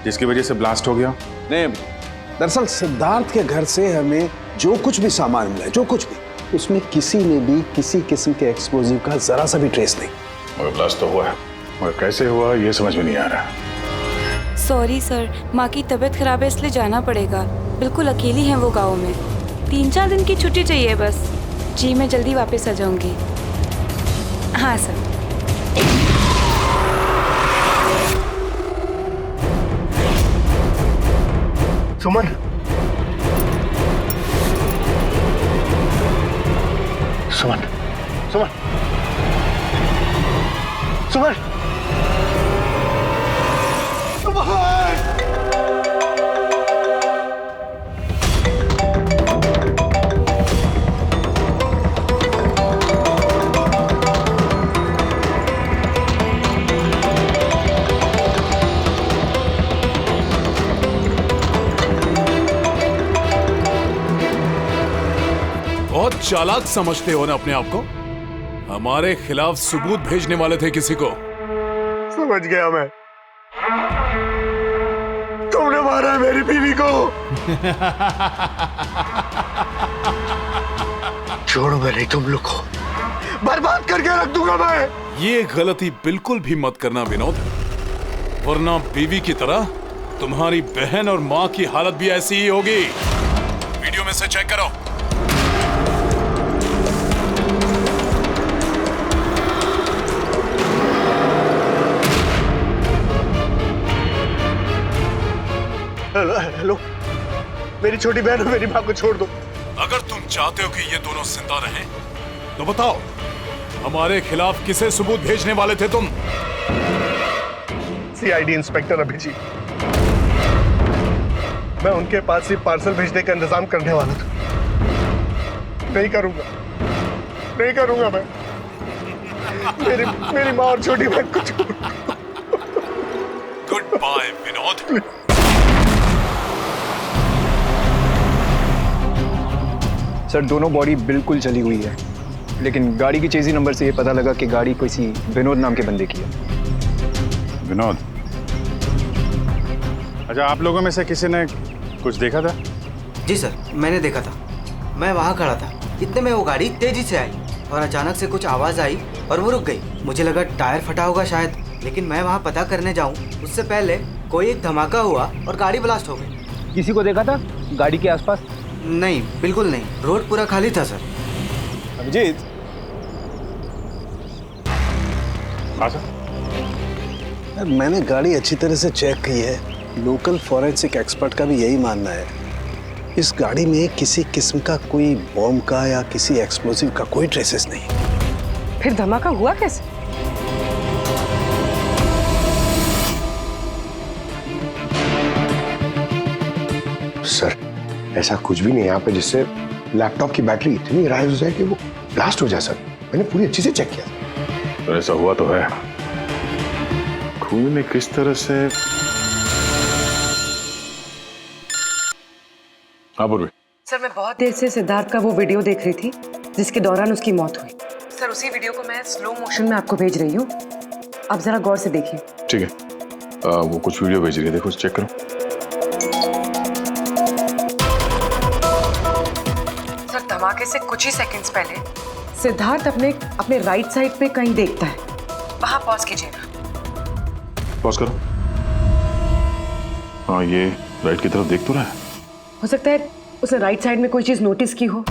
जिसकी वजह से ब्लास्ट हो गया। नहीं, दरअसल सिद्धार्थ के घर से हमें जो कुछ भी सामान मिला, जो कुछ भी, उसमें किसी में भी किसी किस्म के एक्सप्लोजिव का जरा सा भी ट्रेस नहीं। मगर ब्लास्ट तो हुआ है, मगर कैसे हुआ ये समझ में नहीं आ रहा। सॉरी सर, माँ की तबीयत खराब है इसलिए जाना पड़ेगा। बिल्कुल अकेली हैं वो गाँव में। 3-4 दिन की छुट्टी चाहिए बस। जी, मैं जल्दी वापस आ जाऊंगी। हाँ सर। सुमन, सुमन, सुमन, सुमन, बहुत चालाक समझते हो ना अपने आप को। हमारे खिलाफ सबूत भेजने वाले थे किसी को। समझ गया मैं। तुमने मारा है मेरी बीवी को। छोड़ो मैं नहीं तुम लोग को, बर्बाद करके रख दूंगा मैं। ये गलती बिल्कुल भी मत करना विनोद, वरना बीवी की तरह तुम्हारी बहन और माँ की हालत भी ऐसी ही होगी। वीडियो में से चेक करो। हेलो, मेरी छोटी बहन और मेरी माँ को छोड़ दो। अगर तुम चाहते हो कि ये दोनों जिंदा रहें, तो बताओ हमारे खिलाफ किसे सबूत भेजने वाले थे तुम? CID inspector Abhijeet. मैं उनके पास सिर्फ पार्सल भेजने का इंतजाम करने वाला था। नहीं करूंगा मैं। मेरी माँ और छोटी बहन को छोड़। Good bye Vinod. सर, दोनों बॉडी बिल्कुल जली हुई है, लेकिन गाड़ी की चेजी नंबर से ये पता लगा कि गाड़ी किसी विनोद नाम के बंदे की है। विनोद? अच्छा, आप लोगों में से किसी ने कुछ देखा था? जी सर, मैंने देखा था। मैं वहाँ खड़ा था, इतने में वो गाड़ी तेजी से आई और अचानक से कुछ आवाज़ आई और वो रुक गई। मुझे लगा टायर फटा होगा शायद, लेकिन मैं वहाँ पता करने जाऊँ उससे पहले कोई एक धमाका हुआ और गाड़ी ब्लास्ट हो गई। किसी को देखा था गाड़ी के आसपास? नहीं, बिल्कुल नहीं। रोड पूरा खाली था सर। अभिजीत, मैंने गाड़ी अच्छी तरह से चेक की है। लोकल फॉरेंसिक एक्सपर्ट का भी यही मानना है। इस गाड़ी में किसी किस्म का कोई बॉम्ब का या किसी एक्सप्लोसिव का कोई ट्रेसेस नहीं। फिर धमाका हुआ कैसे? सर, ऐसा कुछ भी नहीं है यहाँ पे जिससे लैपटॉप की बैटरी इतनी राइज हो जाए कि वो ब्लास्ट हो जाए। सर, मैंने पूरी अच्छी से चेक किया। तो ऐसा हुआ तो है। खून ने किस तरह से? हाँ पूर्वी। सर मैं बहुत देर से सिद्धार्थ का वो वीडियो देख रही थी जिसके दौरान उसकी मौत हुई। सर उसी वीडियो को मैं स्लो मोशन में आपको भेज रही हूँ, आप जरा गौर से देखिए। ठीक है, वो कुछ वीडियो भेज रही है, देखो चेक करो। सर धमाके से कुछ ही सेकंड्स पहले सिद्धार्थ अपने राइट साइड पे कहीं देखता है, वहां पॉज कीजिएगा। पॉज करो। हाँ, ये राइट की तरफ देख तो रहा है। हो सकता है उसने राइट साइड में कोई चीज नोटिस की हो,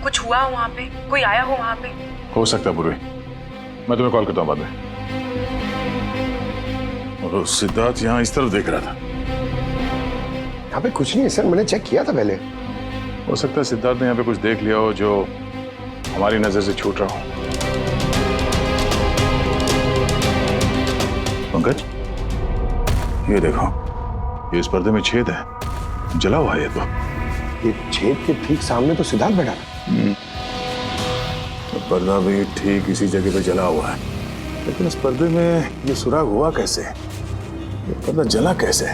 कुछ हुआ हो वहां पे, कोई आया हो वहां पे। हो सकता है पूर्वी, मैं तुम्हें कॉल करता हूँ बाद में। और सिद्धार्थ यहाँ इस तरफ देख रहा था। यहाँ पे कुछ नहीं है सर, मैंने चेक किया था पहले। हो सकता है सिद्धार्थ ने यहाँ पे कुछ देख लिया हो जो हमारी नजर से छूट रहा हो। पंकज, ये देखो, ये इस पर्दे में छेद है, जला हुआ है ये तो। ये छेद के ठीक सामने तो सिद्धार्थ बैठा था। तो पर्दा भी ठीक इसी जगह पे जला हुआ है, लेकिन इस पर्दे में ये सुराग हुआ कैसे? ये पर्दा जला कैसे?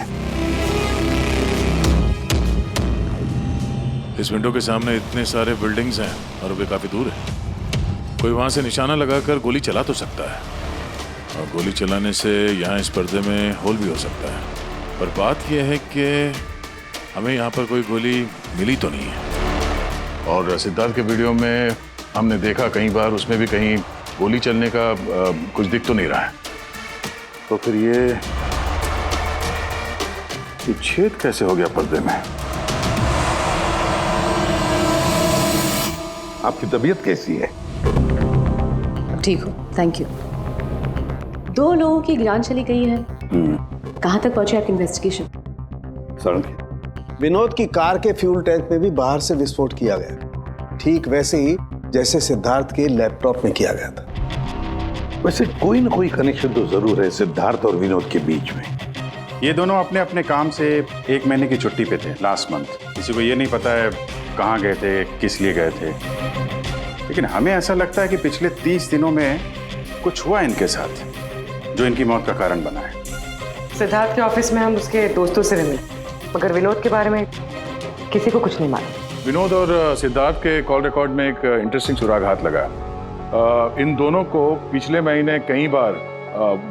इस विंडो के सामने इतने सारे बिल्डिंग्स हैं और वे काफी दूर है। कोई वहां से निशाना लगाकर गोली चला तो सकता है, और गोली चलाने से यहाँ इस पर्दे में होल भी हो सकता है। पर बात यह है कि हमें यहाँ पर कोई गोली मिली तो नहीं है। और सिद्धार्थ के वीडियो में हमने देखा कई बार, उसमें भी कहीं गोली चलने का कुछ दिख तो नहीं रहा है। तो फिर ये छेद कैसे हो गया पर्दे में? आपकी तबीयत कैसी है? ठीक हो, थैंक यू। 2 लोगों की जान चली गई है, कहाँ तक पहुंची आपकी इन्वेस्टिगेशन? सर, विनोद की कार के फ्यूल टैंक में भी बाहर से विस्फोट किया गया, ठीक वैसे ही जैसे सिद्धार्थ के लैपटॉप में किया गया था। वैसे कोई ना कोई कनेक्शन तो जरूर है सिद्धार्थ और विनोद के बीच में। ये दोनों अपने अपने काम से 1 महीने की छुट्टी पे थे लास्ट मंथ। किसी को ये नहीं पता है कहाँ गए थे, किस लिए गए थे, लेकिन हमें ऐसा लगता है कि पिछले 30 दिनों में कुछ हुआ इनके साथ जो इनकी मौत का कारण बना है। सिद्धार्थ के ऑफिस में हम उसके दोस्तों से मिले, मगर विनोद के बारे में किसी को कुछ नहीं मालूम। विनोद और सिद्धार्थ के कॉल रिकॉर्ड में एक इंटरेस्टिंग सुराग हाथ लगा। इन दोनों को पिछले महीने कई बार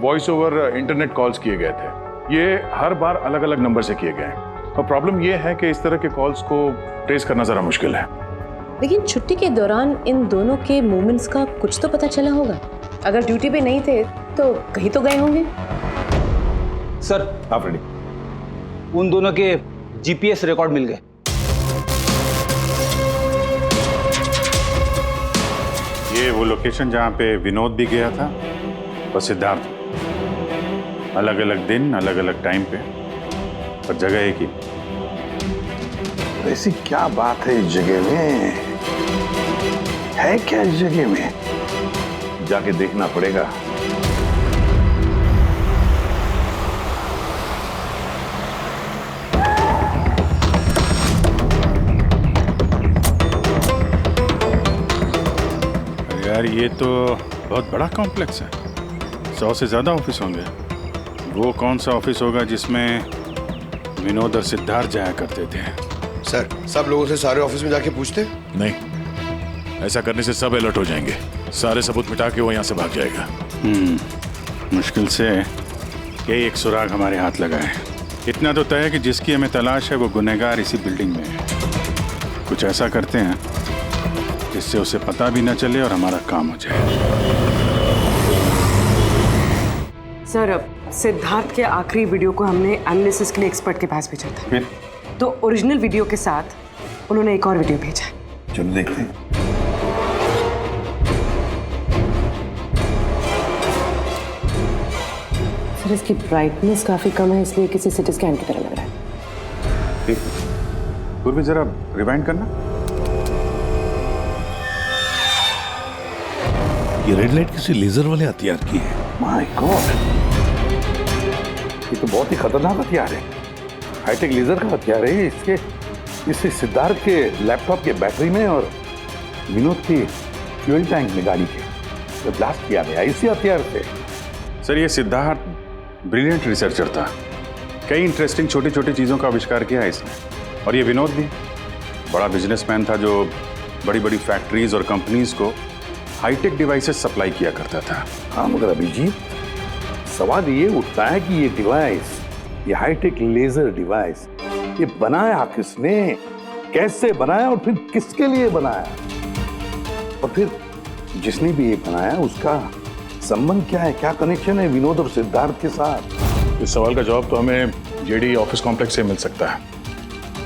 वॉइस ओवर इंटरनेट कॉल्स किए गए थे। ये हर बार अलग अलग नंबर से किए गए, और प्रॉब्लम ये है कि इस तरह के कॉल्स को ट्रेस करना जरा मुश्किल है। लेकिन छुट्टी के दौरान इन दोनों के मूवमेंट्स का कुछ तो पता चला होगा। अगर ड्यूटी पे नहीं थे तो कहीं तो गए होंगे। सर आप रेडी? उन दोनों के जीपीएस रिकॉर्ड मिल गए। ये वो लोकेशन जहाँ पे विनोद भी गया था और सिद्धार्थ, अलग अलग दिन, अलग अलग टाइम पे, और जगह एक ही। ऐसी क्या बात है इस जगह में? है क्या इस जगह में? जाके देखना पड़ेगा। यार ये तो बहुत बड़ा कॉम्प्लेक्स है, 100 से ज्यादा ऑफिस होंगे। वो कौन सा ऑफिस होगा जिसमें विनोद और सिद्धार्थ जाया करते थे? सर, सब लोगों से सारे ऑफिस में जाके पूछते? नहीं, ऐसा करने से सब अलर्ट हो जाएंगे, सारे सबूत मिटा के वो यहाँ से भाग जाएगा। मुश्किल से यही एक सुराग हमारे हाथ लगा है। इतना तो तय है कि जिसकी हमें तलाश है वो गुनहगार इसी बिल्डिंग में है। कुछ ऐसा करते हैं जिससे उसे पता भी न चले और हमारा काम हो जाए। सर, अब सिद्धार्थ के आखिरी वीडियो को हमने एनालिसिस के लिए एक्सपर्ट के पास भेजा था। फिर? तो ओरिजिनल वीडियो के साथ उन्होंने एक और वीडियो भेजा है। चलो देखते हैं। सर, इसकी ब्राइटनेस काफी कम है, इसलिए किसी सिटी स्कैन की तरह लग रहा है। ठीक, पूर्वी जरा रिवाइंड करना। ये रेड लाइट किसी लेजर वाले हथियार की है। माय गॉड, ये तो बहुत ही खतरनाक हथियार है। हाईटेक लेजर का हथियार है। इससे सिद्धार्थ के लैपटॉप के बैटरी में और विनोद की फ्यूल टैंक में गाड़ी के तो ब्लास्ट किया गया इसी हथियार से। सर, ये सिद्धार्थ ब्रिलियंट रिसर्चर था। कई इंटरेस्टिंग छोटी छोटी चीज़ों का आविष्कार किया है इसने। और ये विनोद भी बड़ा बिजनेसमैन था जो बड़ी बड़ी फैक्ट्रीज और कंपनीज को हाईटेक डिवाइसेस सप्लाई किया करता था। हाँ मगर अभिजीत, सवाल ये उठता है कि ये डिवाइस, ये हाईटेक लेजर डिवाइस, ये बनाया किसने, कैसे बनाया और फिर किसके लिए बनाया, और फिर जिसने भी ये बनाया उसका संबंध क्या है, क्या कनेक्शन है विनोद और सिद्धार्थ के साथ? इस सवाल का जवाब तो हमें जेडी ऑफिस कॉम्प्लेक्स से मिल सकता है।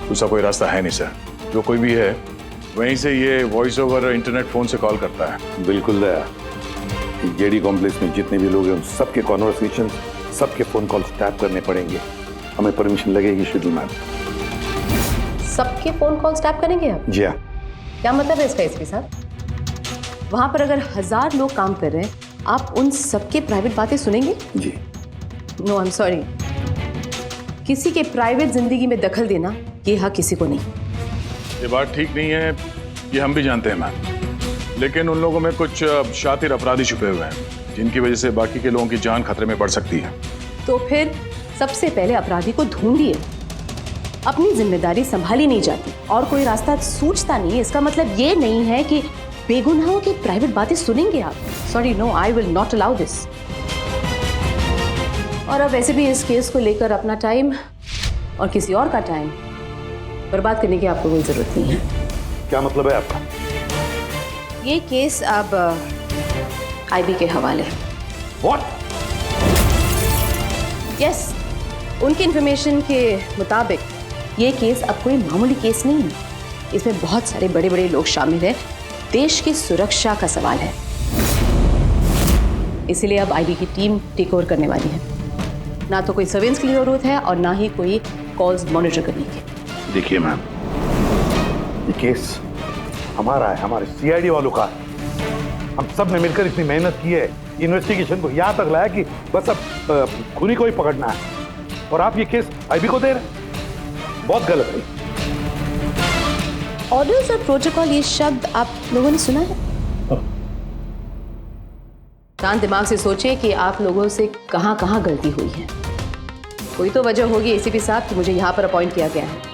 दूसरा कोई रास्ता है नहीं सर। जो कोई भी है वहीं से ये वॉइस ओवर इंटरनेट फोन से कॉल करता है। बिल्कुल दया, जेडी कॉम्प्लेक्स में जितने भी लोग हैं उन सबके कॉन्वर्सेशन, सबके फोन कॉल्स टैप करने पड़ेंगे। हमें परमिशन लगेगी शेड्यूल मैम। सबके फोन कॉल्स टैप करेंगे आप? जी हाँ। क्या मतलब है इसका एसपी साहब? वहां पर अगर 1000 लोग काम कर रहे हैं, आप उन सबके प्राइवेट बातें सुनेंगे? जी। नो आई एम सॉरी, किसी के प्राइवेट जिंदगी में दखल देना ये हक किसी को नहीं। ये बात ठीक नहीं है, ये हम भी जानते हैं मैम, लेकिन उन लोगों में कुछ शातिर अपराधी छुपे हुए हैं जिनकी वजह से बाकी के लोगों की जान खतरे में पड़ सकती है। तो फिर सबसे पहले अपराधी को ढूंढिए। अपनी जिम्मेदारी संभाली नहीं जाती और कोई रास्ता सूझता नहीं, इसका मतलब ये नहीं है कि बेगुनाहों की प्राइवेट बातें सुनेंगे आप। Sorry, no, I will not allow this. और अब वैसे भी इस केस को लेकर अपना टाइम और किसी और का टाइम बर्बाद करने की आपको कोई जरूरत नहीं है। क्या मतलब है आपका? ये केस अब आईबी के हवाले है। What? यस, उनकी इंफॉर्मेशन के मुताबिक ये केस अब कोई मामूली केस नहीं है। इसमें बहुत सारे बड़े बड़े लोग शामिल हैं। देश की सुरक्षा का सवाल है, इसीलिए अब आईबी की टीम टेक ओवर करने वाली है। ना तो कोई सर्वेलेंस की जरूरत है और ना ही कोई कॉल्स मॉनिटर करने की। देखिए मैम, ये केस हमारा है, हमारे सीआईडी वालों का है। हम सब ने मिलकर इतनी मेहनत की है, इन्वेस्टिगेशन को यहाँ तक लाया कि बस अब खूनी को ही पकड़ना है, और आप ये केस आईबी को दे रहे हैं। बहुत गलत है। ऑर्डर्स और प्रोटोकॉल, ये शब्द आप लोगों ने सुना है? शांत दिमाग से सोचिए कि आप लोगों से कहां कहां गलती हुई है। कोई तो वजह होगी एसीपी साहब कि मुझे यहां पर अपॉइंट किया गया है।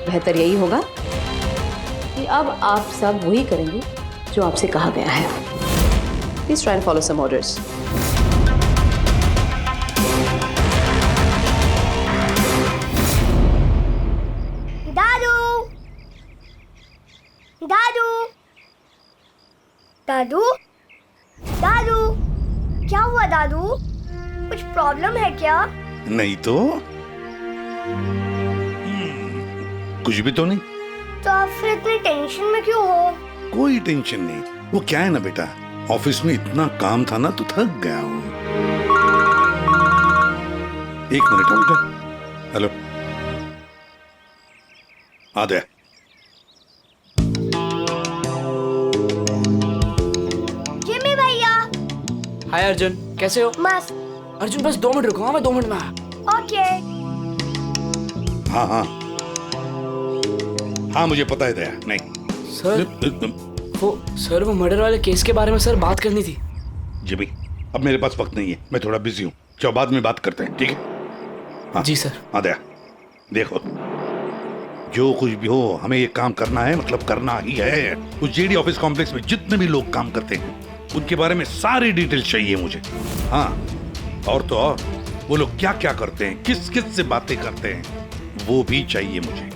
बेहतर यही होगा कि अब आप सब वही करेंगे जो आपसे कहा गया है। Please try and follow some orders. दादू, दादू, दादू, दादू, क्या हुआ दादू? कुछ प्रॉब्लम है क्या? नहीं तो कुछ भी तो नहीं। तो आप फिर इतनी टेंशन में क्यों हो? कोई टेंशन नहीं। वो क्या है ना बेटा, ऑफिस में इतना काम था ना तो थक गया हूँ। एक मिनट बेटा। हेलो, आ गया। जिमी भैया। हाय अर्जुन, कैसे हो? मस्त। अर्जुन बस 2 मिनट रुको, हाँ मैं 2 मिनट में आया। ओके। हाँ हाँ हाँ, मुझे पता है दया। नहीं सर वो मर्डर वाले केस के बारे में सर बात करनी थी। जी भाई, अब मेरे पास वक्त नहीं है, मैं थोड़ा बिजी हूँ। चलो बाद में बात करते हैं, ठीक है? हाँ जी सर। हाँ दया, देखो जो कुछ भी हो हमें ये काम करना है, मतलब करना ही है। उस जेडी ऑफिस कॉम्प्लेक्स में जितने भी लोग काम करते हैं उनके बारे में सारी डिटेल चाहिए मुझे। हाँ, और तो और वो लोग क्या क्या करते हैं, किस किस से बातें करते हैं, वो भी चाहिए मुझे।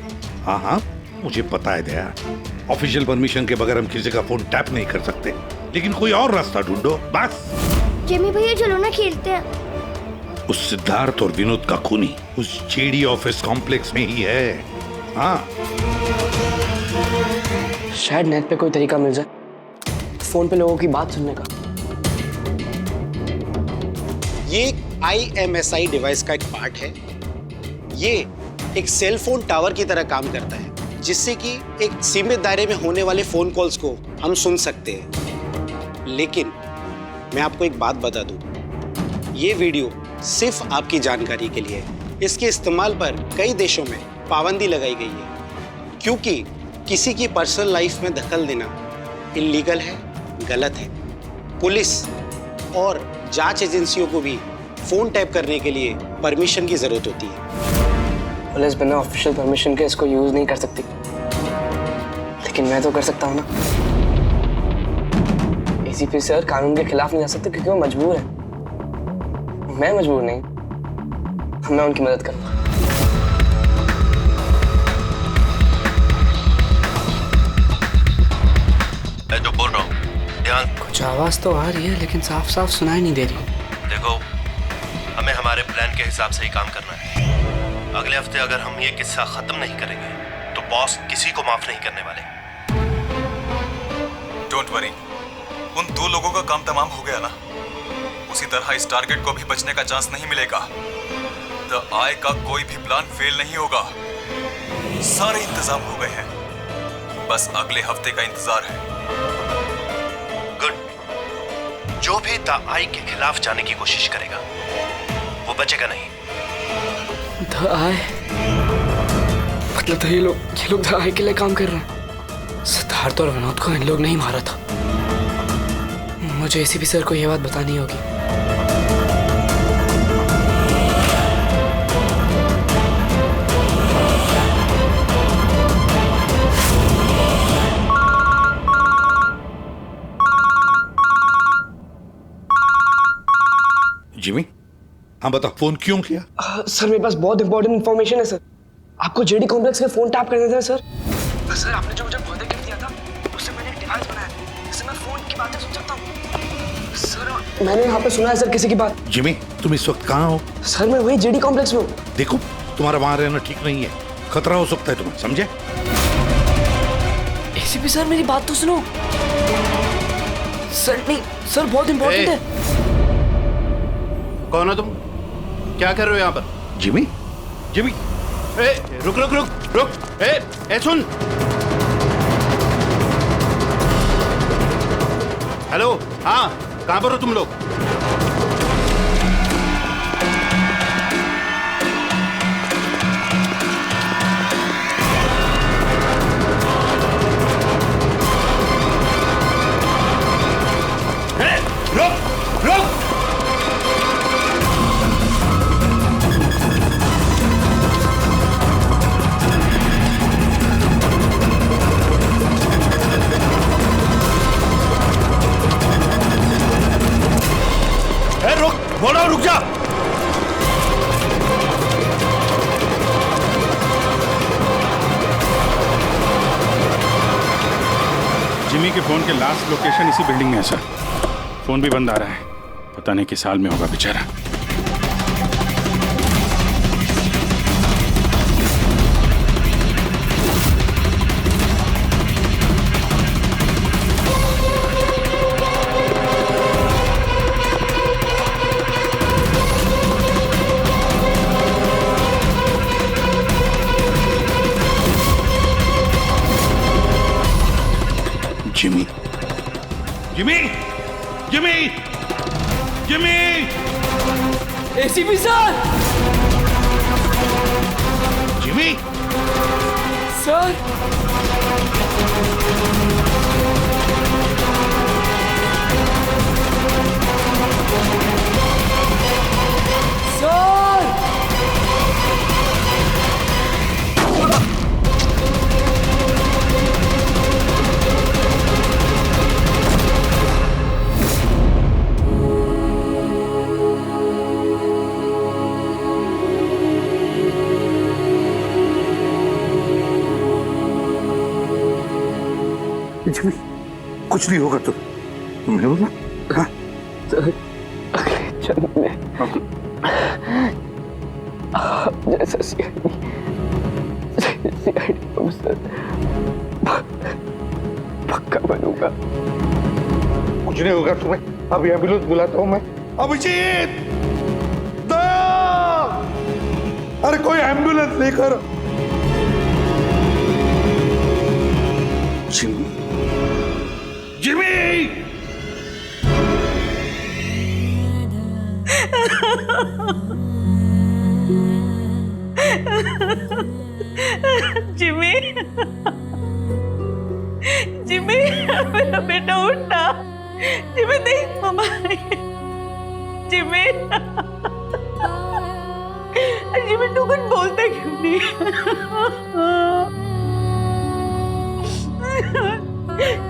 हाँ हाँ, मुझे पता है दया, ऑफिशियल परमिशन के बगैर हम किसी का फोन टैप नहीं कर सकते, लेकिन कोई और रास्ता ढूंढो बस। जिमी भैया चलो ना खेलते हैं। उस सिद्धार्थ और विनोद का खूनी उस जेडी ऑफिस कॉम्प्लेक्स में ही है। हाँ, शायद नेट पे कोई तरीका मिल जाए फोन पे लोगों की बात सुनने का। ये IMSI डिवाइस का एक पार्ट है। ये एक सेल फोन टावर की तरह काम करता है, जिससे कि एक सीमित दायरे में होने वाले फोन कॉल्स को हम सुन सकते हैं। लेकिन मैं आपको एक बात बता दूं, ये वीडियो सिर्फ आपकी जानकारी के लिए है। इसके इस्तेमाल पर कई देशों में पाबंदी लगाई गई है, क्योंकि किसी की पर्सनल लाइफ में दखल देना इल्लीगल है, गलत है। पुलिस और जांच एजेंसियों को भी फोन टैप करने के लिए परमिशन की जरूरत होती है। पुलिस बिना ऑफिशियल परमिशन के इसको यूज नहीं कर सकती, लेकिन मैं तो कर सकता हूँ ना। एसीपी सर कानून के खिलाफ नहीं जा सकते क्योंकि वो मजबूर है। मैं मजबूर नहीं, मैं उनकी मदद करूंगा। मैं जो बोल रहा हूँ ध्यान। कुछ आवाज तो आ रही है लेकिन साफ साफ सुनाई नहीं दे रही। देखो, हमें हमारे प्लान के हिसाब से ही काम करना है। अगले हफ्ते अगर हम ये किस्सा खत्म नहीं करेंगे तो बॉस किसी को माफ नहीं करने वाले। डोंट वरी, उन 2 लोगों का काम तमाम हो गया ना। उसी तरह इस टारगेट को भी बचने का चांस नहीं मिलेगा। द आई का कोई भी प्लान फेल नहीं होगा। सारे इंतजाम हो गए हैं, बस अगले हफ्ते का इंतजार है। गुड। जो भी द आई के खिलाफ जाने की कोशिश करेगा वो बचेगा नहीं। द आई मतलब तो ये लोग द आई के लिए काम कर रहे हैं। सिद्धार्थ और विनोद को इन लोग नहीं मारा था। मुझे एसीपी सर को यह बात बतानी होगी। जिमी, हाँ बता, फोन क्यों किया? सर मेरे पास बहुत इंपॉर्टेंट इन्फॉर्मेशन है सर। आपको जेडी कॉम्प्लेक्स के फोन टैप करने थे सर। सर आपने जो मुझे बर्थडे गिफ्ट दिया था उससे मैंने एक डिवाइस बनाया जिससे मैं फोन की बातें सुन सकता हूँ। सर मैंने यहाँ पे सुना है सर किसी की बात। जिमी, तुम इस वक्त कहाँ हो? सर मैं वही जेडी कॉम्प्लेक्स में हूँ। देखो, तुम्हारा वहां रहना ठीक नहीं है, खतरा हो सकता है तुम्हें, समझे? एसीपी सर मेरी बात तो सुनो। सर नहीं, सर बहुत इंपॉर्टेंट है। कौन हो तुम? क्या कर रहे हो यहाँ पर? जिमी, जिमी, रुक रुक रुक रुक। ए सुन। हेलो, हाँ, कहाँ पर हो तुम लोग? रुक रुक। बोलो, रुक जा। जिमी के फोन के लास्ट लोकेशन इसी बिल्डिंग में है सर। फोन भी बंद आ रहा है, पता नहीं किस हाल में होगा बेचारा। Jimmy, Jimmy, Jimmy, Jimmy, ACP sir. Jimmy, sir. Jimmy, कुछ नहीं होगा तुम हो ना? हाँ? अगले जन्म में आप जैसा सीआईडी ऑफिसर पक्का बनूंगा। कुछ नहीं होगा तुम्हें। अभी एम्बुलेंस बुलाता हूँ मैं। अभिजीत, अरे कोई एम्बुलेंस लेकर। जिमी, जिमी, जिमी, जिमी, मेरा बेटा उठना। जिमी देख मम्मा, जिमी, जिमी तू कुछ बोलते क्यों नहीं?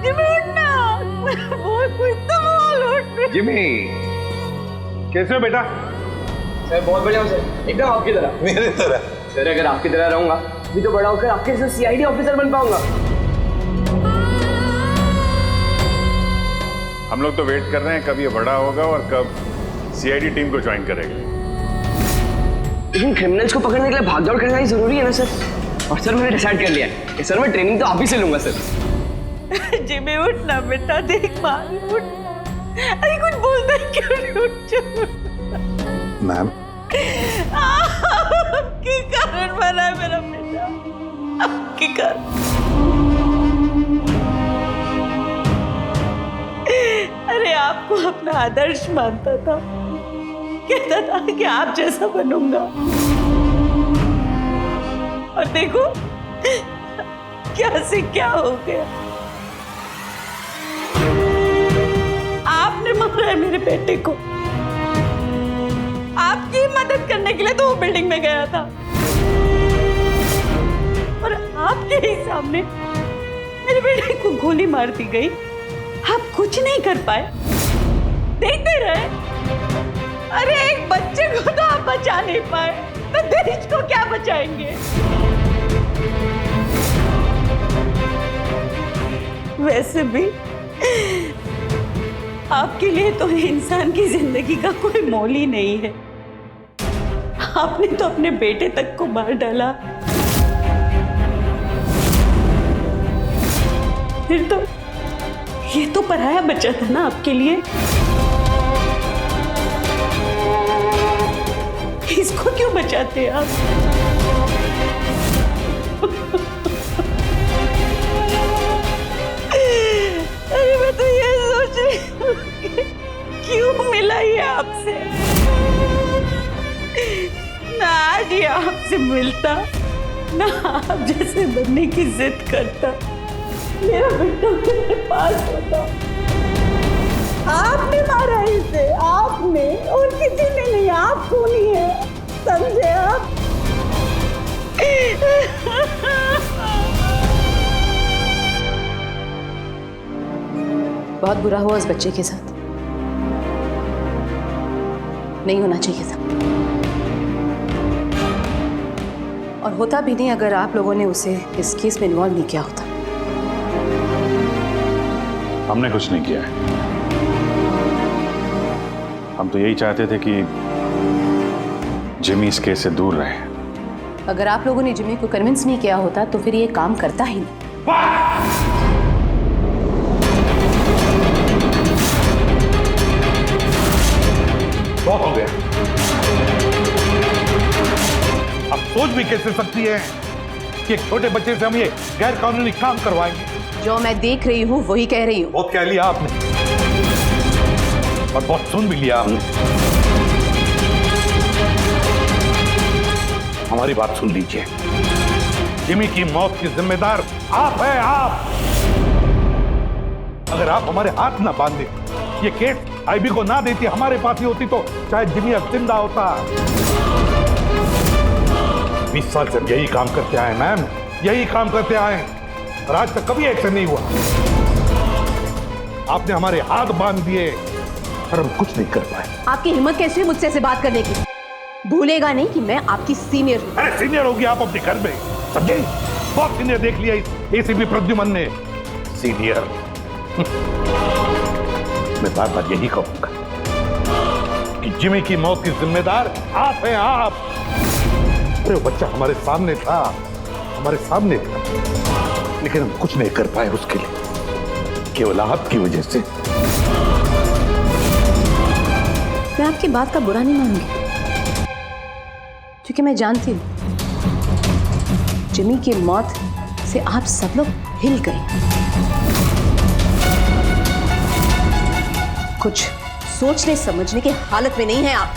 जिमी उठना, बोल कुछ तो बोल, उठ। जिमी, कैसे हो बेटा? सर बहुत बढ़िया हूँ सर, एकदम आपकी तरह। मेरे तरह? सर अगर आपकी तरह रहूंगा अभी तो बड़ा होकर आपके जैसे सीआईडी ऑफिसर बन पाऊंगा। हम लोग तो वेट कर रहे हैं कब ये बड़ा होगा और कब सीआईडी टीम को ज्वाइन करेगा। लेकिन क्रिमिनल्स को पकड़ने के लिए भागदौड़ करना ही जरूरी है ना सर। और सर मैंने डिसाइड कर लिया है कि सर मैं ट्रेनिंग तो आप ही से लूंगा सर। जिमी उठ ना बेटा, देख मार उठ। अरे कुछ बोलता है क्यों नहीं? उठ जा। मैम, आपके कारण मरा है मेरा बेटा, आपके कारण। अरे आपको अपना आदर्श मानता था, कहता था कि आप जैसा बनूंगा, और देखो क्या से क्या हो गया। आपने मारा है मेरे बेटे को। आपकी मदद करने के लिए तो वो बिल्डिंग में गया था, और आपके ही सामने मेरे बेटे को गोली मार दी गई। आप कुछ नहीं कर पाए, देखते रहे। अरे एक बच्चे को तो आप बचा नहीं पाए, तो देश को क्या बचाएंगे? वैसे भी आपके लिए तो इंसान की जिंदगी का कोई मोल ही नहीं है। आपने तो अपने बेटे तक को मार डाला, फिर तो ये तो पराया बच्चा था ना आपके लिए। इसको क्यों बचाते आप? अरे मैं तो ये सोच रही हूँ कि क्यों मिला ये आपसे। ना आज ये आपसे मिलता, ना आप जैसे बनने की जिद करता, मेरा बेटा मेरे पास होता। आपने मारा इसे, आपने, और किसी ने नहीं। आप खूनी है, समझे आप? बहुत बुरा हुआ उस बच्चे के साथ, नहीं होना चाहिए था, और होता भी नहीं अगर आप लोगों ने उसे इस केस में इन्वॉल्व नहीं किया होता। हमने कुछ नहीं किया है। हम तो यही चाहते थे कि जिमी इस केस से दूर रहे। अगर आप लोगों ने जिमी को कन्विंस नहीं किया होता तो फिर ये काम करता ही नहीं। बहुत हो गया। अब सोच भी कैसे सकती है कि एक छोटे बच्चे से हम ये गैर कानूनी काम करवाएंगे? जो मैं देख रही हूँ वही कह रही हूँ। बहुत कह लिया आपने, और बहुत सुन भी लिया आपने। हमारी बात सुन लीजिए। जिमी की मौत की जिम्मेदार आप हैं, आप। अगर आप हमारे हाथ ना बांधे, ये केस आईबी को ना देती, हमारे पास ही होती, तो शायद जिमी अब जिंदा होता। 20 साल से यही काम करते आए मैम, यही काम करते आए, और आज तक कभी एक्शन नहीं हुआ। आपने हमारे हाथ बांध दिए और हम कुछ नहीं कर पाए। आपकी हिम्मत कैसी है मुझसे ऐसे बात करने की? भूलेगा नहीं कि मैं आपकी सीनियर हूँ। अरे सीनियर होगी आप अपने घर में, समझे? बहुत सीनियर देख लिया इस एसीपी प्रद्युमन ने। सीनियर। मैं बार बार यही कहूंगा कि जिमी की मौत की जिम्मेदार आप हैं, आप। अरे वो बच्चा हमारे सामने था, हमारे सामने था, लेकिन हम कुछ नहीं कर पाए उसके लिए, केवल आपकी वजह से। मैं आपकी बात का बुरा नहीं मानूंगी, क्योंकि मैं जानती हूँ जिमी की मौत से आप सब लोग हिल गए। कुछ सोचने समझने की हालत में नहीं है आप।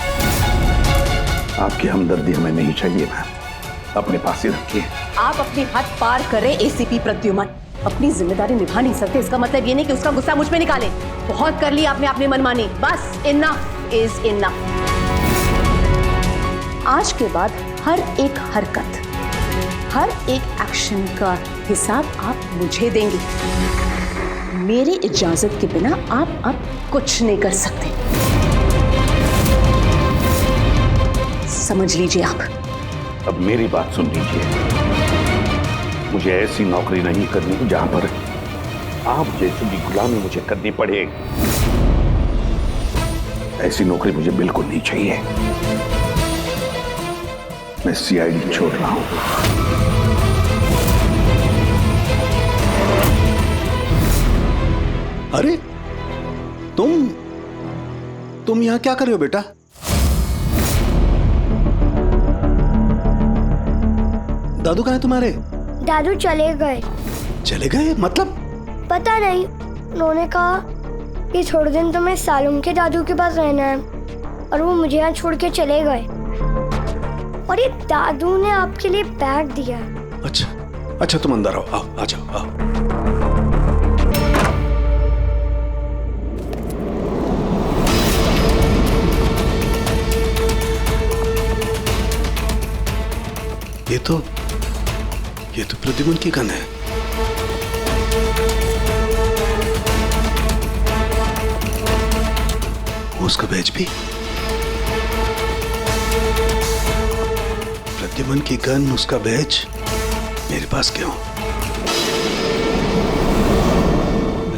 आपकी हमदर्दी हमें नहीं चाहिए मैम, अपने पास ही रखिए। आप अपनी हद पार करें एसीपी प्रद्युमन, अपनी जिम्मेदारी निभा नहीं सकते, इसका मतलब ये नहीं कि उसका गुस्सा मुझ पे निकाले। बहुत कर लिया आपने अपनी मनमानी, बस इनफ इज इनफ। आज के बाद हर एक हरकत, हर एक एक्शन का हिसाब आप मुझे देंगे। मेरी इजाजत के बिना आप अब कुछ नहीं कर सकते, समझ लीजिए आप। अब मेरी बात सुन लीजिए, मुझे ऐसी नौकरी नहीं करनी जहां पर आप जैसी की गुलामी मुझे करनी पड़े। ऐसी नौकरी मुझे बिल्कुल नहीं चाहिए। मैं सीआईडी छोड़ रहा हूं। अरे तुम यहां क्या कर रहे हो बेटा? दादू कहाँ है तुम्हारे? दादू चले गए। चले गए मतलब? पता नहीं, उन्होंने कहा कि थोड़े दिन तुम्हें सालुम के दादू के पास रहना है और वो मुझे यहाँ छोड़ के चले गए। और ये दादू ने आपके लिए बैग दिया। अच्छा तुम अंदर आओ, आ जाओ, आओ। ये तो प्रद्युमन की गन है। उसका बैच भी। प्रद्युमन की गन, उसका बैच मेरे पास क्यों?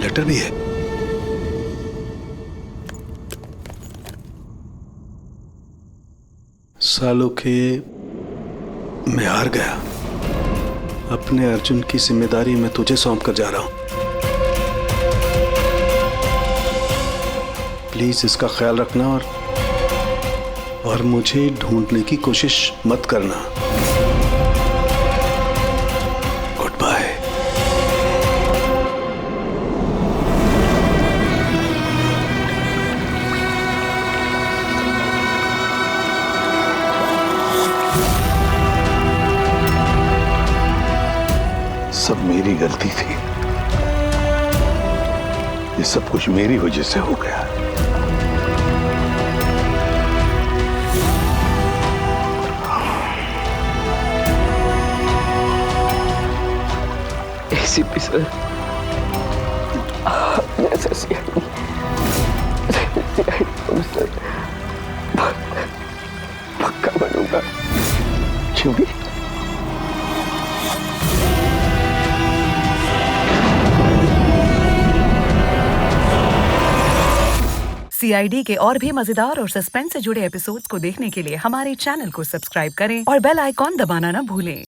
लेटर भी है। सालों के मैं हार गया। अपने अर्जुन की जिम्मेदारी मैं तुझे सौंप कर जा रहा हूं। प्लीज इसका ख्याल रखना और मुझे ढूंढने की कोशिश मत करना। Good bye. सब मेरी गलती थी। ये सब कुछ मेरी वजह से हो गया। एसीपी सर, जैसे सीआईडी ऑफिसर पक्का बनूंगा। क्यों भी? सीआईडी के और भी मजेदार और सस्पेंस से जुड़े एपिसोड्स को देखने के लिए हमारे चैनल को सब्सक्राइब करें और बेल आइकॉन दबाना ना भूलें।